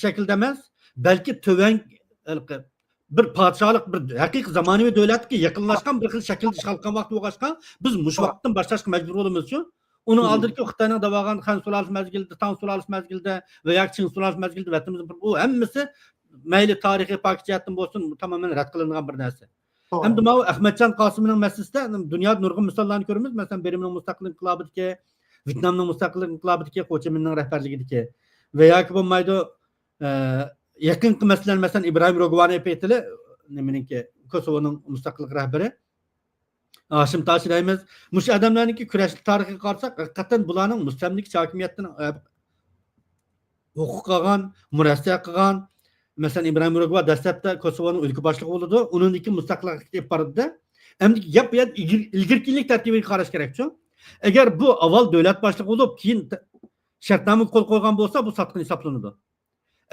shaklida emas, balki to'van bir podshohlik, bir haqiqiy zamonaviy davlatga yaqinlashgan bir xil shaklda ishg'ol qilgan vaqt bo'lg'achqa biz mush vaqtdan boshlashga majbur bo'lamiz-ku. Uni oldingi Xitoyning davogan Xan sulolasi mezgilida, Tang sulolasi mezgilida va yoki Qing sulolasi mezgilida vatanimiz bu hammasi mayli tarixiy paketdan bo'lsin tamoman rad qilingan bir narsa. Hamda bu Ahmadjon Qosimning masalasida dunyoda nurg'un misollarni ko'ramiz. Masalan, Berimning mustaqillik inqilobidagi, Vyetnamning mustaqillik inqilobidagi, Ho Chi Minhning rahbarligidagi va yoki bo'lmaydi yaqinqi masalan İbrahim Rogvani paytida nimaniki Kosovoning mustaqillik rahbari Haşim Taşir deymiz. Mush adamlarniki kurashli tarixiga qarasak, haqiqatan bularning mustamlik hokimiyatini huquq qilgan, murassa qilgan. Masalan, İbrahim Rogva dastlabda Kosovoning o'lka boshlig'i bo'ldi. Uningki mustaqillikka kelib bordi. Endi gap ilgirkilik tartibiga qarash kerak-ku. Agar bu avval davlat boshlig'i bo'lib, keyin shartnoma qo'l qo'ygan bo'lsa, bu sotqin hisoblanadi.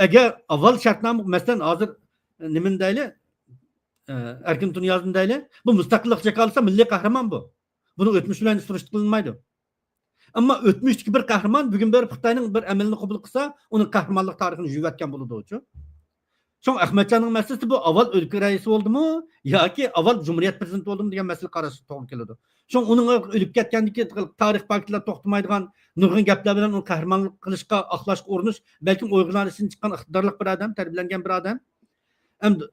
Agar avval shartnoma masalan hozir nimin deyli Erkin Tunyaz'ın deyli bu müstakillik çakalsa milli kahraman bu. Bunu ötmüş bilen surishtirilmaydi. Ama ötmüşteki bir kahraman bugün bir Xitoyning bir amelini qabul qilsa, onun kahramanlık tarixini yuvayotgan bo'ladi o'chu. So'ng Ahmadjonning masalasi bu avval o'lka raisi bo'ldimi yoki avval Cumhuriyet prezidenti bo'ldimi degan masala qarash to'g'ri keladi. So'ng uning o'lib ketgandiki tarix faktlar to'xtamaydigan nurg'un gaplar bilan uni kahramanlik qilishga, aqlashga urinish, balkim Uyg'urlar uchun chiqqan iqtidorli bir odam, tarbiyalangan bir odam. Endi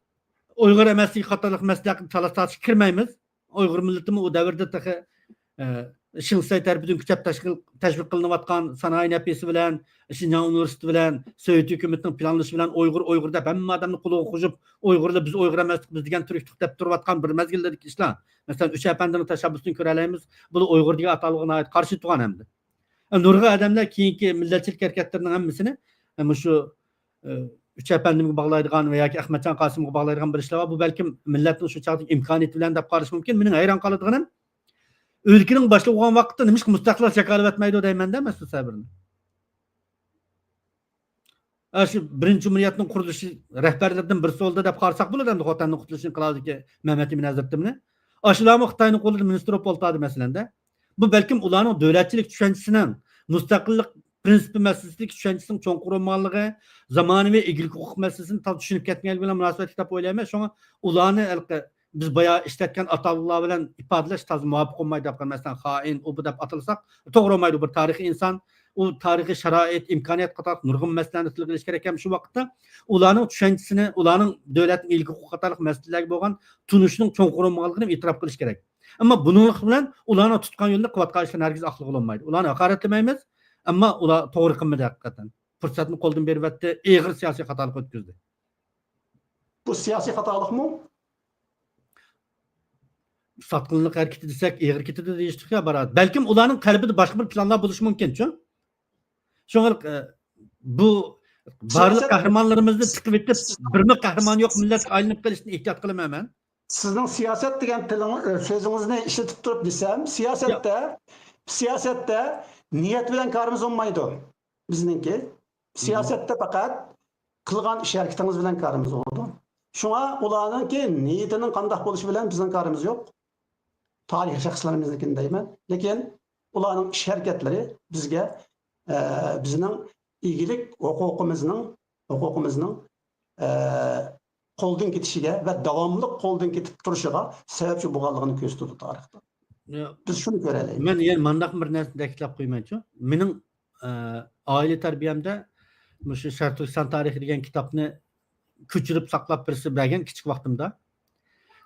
Uyghur emaslik qatorliq maslakni talasatga kirmaymiz. Uyg'ur millatimi u davrda tahi Şinsay tarafidan kuchab tashviq qilinayotgan sanoat nafisi bilan, Şinjan universiteti bilan, Sovet hukumatining planlashi bilan Uyg'ur deb hamma odamni quloq qo'yib, Uyg'urlar biz Uyg'ur emaslik biz degan turishtiq deb turayotgan bir mazgildagi ishlar. Masalan, Uch apandining tashabbusini ko'ra olamiz. Bu Uyg'ur degan atalg'iga oid qarshi turgan hamda. Nurg'un odamlar keyingi millatchilik harakatlarining hammasini shu Uch apandimga bog'laydigan va yoki Ahmadjon Qosimga bog'laydigan bir ishlar bor. Bu balkim millatning shu chaqdagi imkoniyati bilan deb qarash mumkin. Mening hayron qoladiganim o'lkaning boshlig'i bo'lgan vaqtda nima mustaqillik chaqalib o'tmaydi deyman-da, Mas'ud Sabirni. Shu birinchi Cumhuriyetning qurilishi rahbarlaridan birisi bo'ldi deb qarasak bo'ladi endi Xotanning qutulishini qiladiki Mehmet Emin Hazratimni. Shularni Xitoyning qo'lida ministr bo'lib oldi masalanda. Bu balkim ularning davlatchilik tushunchasining mustaqillik prinsipi masalasida tushunchasining cho'nqurolmanligi, zamonaviy egilik huquq masalasini tam tushunib ketganligi bilan munosabatli deb o'ylayman. Shunga ularni biz boya ishlatgan atalg'ular bilan ifodalash to'g'ri muvofiq bo'lmaydi deb qaramasan, xoin u bu deb atalsak to'g'ri bo'lmaydi. Bir tarixiy inson, u tarixiy sharoit, imkoniyat qator nurg'un masalalarni tilga olish kerak ekan. Shu vaqtda ularning tushunchasini, ularning davlatning egilik huquq qatorliq masalalarga bo'lgan tunishining cho'nqurolmanligini e'tirof qilish kerak. Ammo buning bilan ularni tutgan yo'lda qilayotgan ishlar hargiz aqlga bo'lmaydi. Ularni haqoratlamaymiz. Ama ular to'g'ri qilmadi haqiqatan. Fursatni qo'ldan berib o'tdi, eg'ir siyosiy xatolik o'tkazdi. Bu siyosiy xatolikmi? Sotqinlik harakati desak, eg'ir ketadi deyishga boradi. Balkim ularning qalbida boshqa bir planlar bo'lishi mumkin-ku. Shunga bu barliq qahramonlarimizni tiqib etib, birmi qahramon yo'q millat aylanib qolishni ehtiyot qilaman. Sizning siyosat degan so'zingizni ishlatib turib desam, siyosatda niyat bilan karımız olmaydı bizninki. Siyasette fakat kılgan iş hareketimiz bilan karımız oldu. Şuna ulanın ki niyetinin kandak buluşu bilan bizden karımız yok. Tarihi şahslarımızdakini deymen. Lekin ulanın iş hareketleri bizge bizning iyilik hukukumuzning qo'ldan ketishiga va davomli qo'ldan ketib turishiga sababchi bo'lganligini ko'z tutdi tarixda. Biz shuni ko'raylik. Men yana mandaq bir narsa ta'kidlab qo'ymoqchi. Mening oila tarbiyamda Şu Şarq Türkistan tarihi degan kitobni ko'chirib saqlab birisi bergan kichik vaqtimda.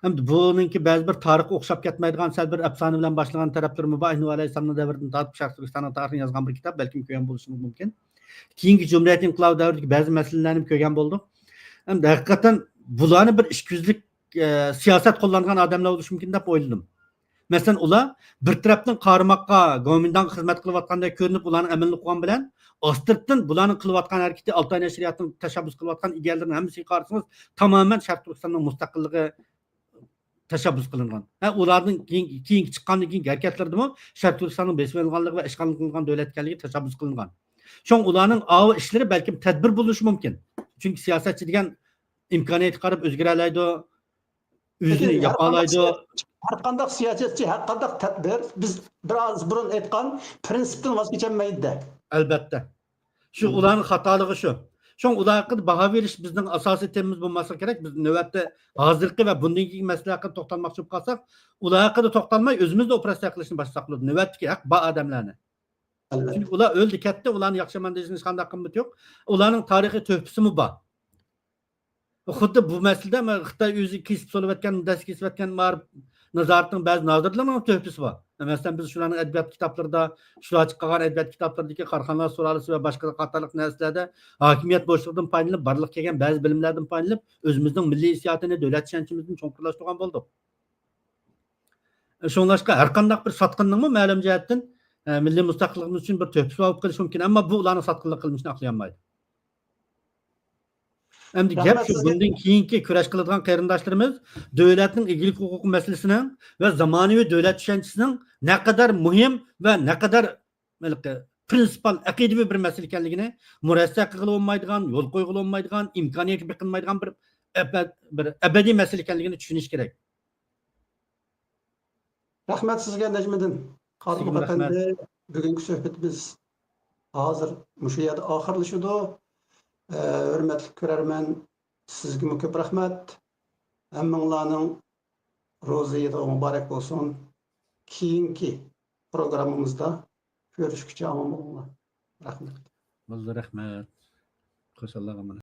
Hamda buningki ba'zi bir tarixga o'xshab ketmaydigan sal bir afsona bilan boshlangan taraflari bor. Nuh alayhissalomning davridan tortib Şarq Türkistanning tarixini yozgan bir kitob, balkim ko'rgan bo'lishingiz mumkin. Keyingi Cumhuriyet inqilobi davridagi ba'zi masalalarni ko'rgan bo'ldik. Hamda haqiqatan bularni bir ishkuzlik siyosat qo'llangan odamlar bo'lishi mumkin deb o'yladim. Masalan, ular bir tarafdan qarmoqqa, go'mindan xizmat qilayotgandek ko'rinib, ularni amalni qilgan bilan Ostirtdan bularning qilayotgan harakati Altay nashriyatining tashabbus qilayotgan ideallarning hammasiga qarasangiz tamoman Sharq Turkistonning mustaqilligi tashabbus qilingan. Ularning keyin chiqqandan keyingi harakatlardimi Sharq Turkistonning besmelanganligi va ishg'ol qilingan davlat ekanligi tashabbus qilingan. Sho'ng ularning avi ishlari balkim tadbir bo'lishi mumkin. Chunki siyosatchi degan imkoniyatga qarab o'zgara oladi, o'zini yo'qolaydi. Har qanday siyosatchi, har qanday tadbir biz biroz burun aytgan prinsipdan voz kechmaydi. Albatta. Shu ularning xatoligi shu. Sho'ng ularga baho berish bizning asosiy temamiz bo'lmasa kerak. Biz navbatda hozirgi va bundan keyingi masalalarga to'xtalmoqchi bo'lib qolsak, ularga to'xtalmay o'zimizda operatsiya qilishni boshlab qildik. Navbatdagi haq bor odamlarni. Chunki ular o'ldi, ketdi, ularni yaxshiman deyishning hech qanday qimmati yo'q. Ularning tarixiy to'hfasimi bor. Xuddi bu masalada Xitoy o'zi kesib solayotgan, kesib nazoratning ba'zi nozirlarning to'hfasi bor. Masalan, biz shularning adabiyot kitoblarida, shular chiqqan adabiyot kitoblaridagi Qarxonlar suralisi va boshqa qatorliq narsalarda hokimiyat bo'shligidan foydalanib, barliq kelgan ba'zi bilimlardan foydalanib, o'zimizning milliy hissiyotini, davlat ishonchimizni cho'nqurlashtirgan bo'ldik. Shunlashqa har qanday bir sotqinning ma'lum jihatdan milliy mustaqilligimiz uchun bir to'hfasi olib qilish mumkin, ammo bu ularning sotqinlik qilmishini aqlayolmaydi. Endi gap shu, bundan keyingi kurash qiladigan qarindoshlarimiz davlatning egilik huquqi masalasining va zamonaviy davlat tushunchasining naqadar muhim va naqadar prinsipal aqidaviy bir masala ekanligini murassa qilib olmaydigan, yo'l qo'yib olmaydigan, imkoniyat beqilmaydigan bir abadiy masala ekanligini tushunish kerak. Rahmat sizga Najmiddin. Qosimovich efendi, bugungi suhbatimiz hozir mushu yerda oxirlashadi. Hürmetli ko'rarman, sizga ko'p rahmat. Hammanglarning ro'zayida muborak bo'lsin. Keyingi programmamizda ko'rishguncha omon bo'linglar. Rahmat. Rahmat. Qo'shallar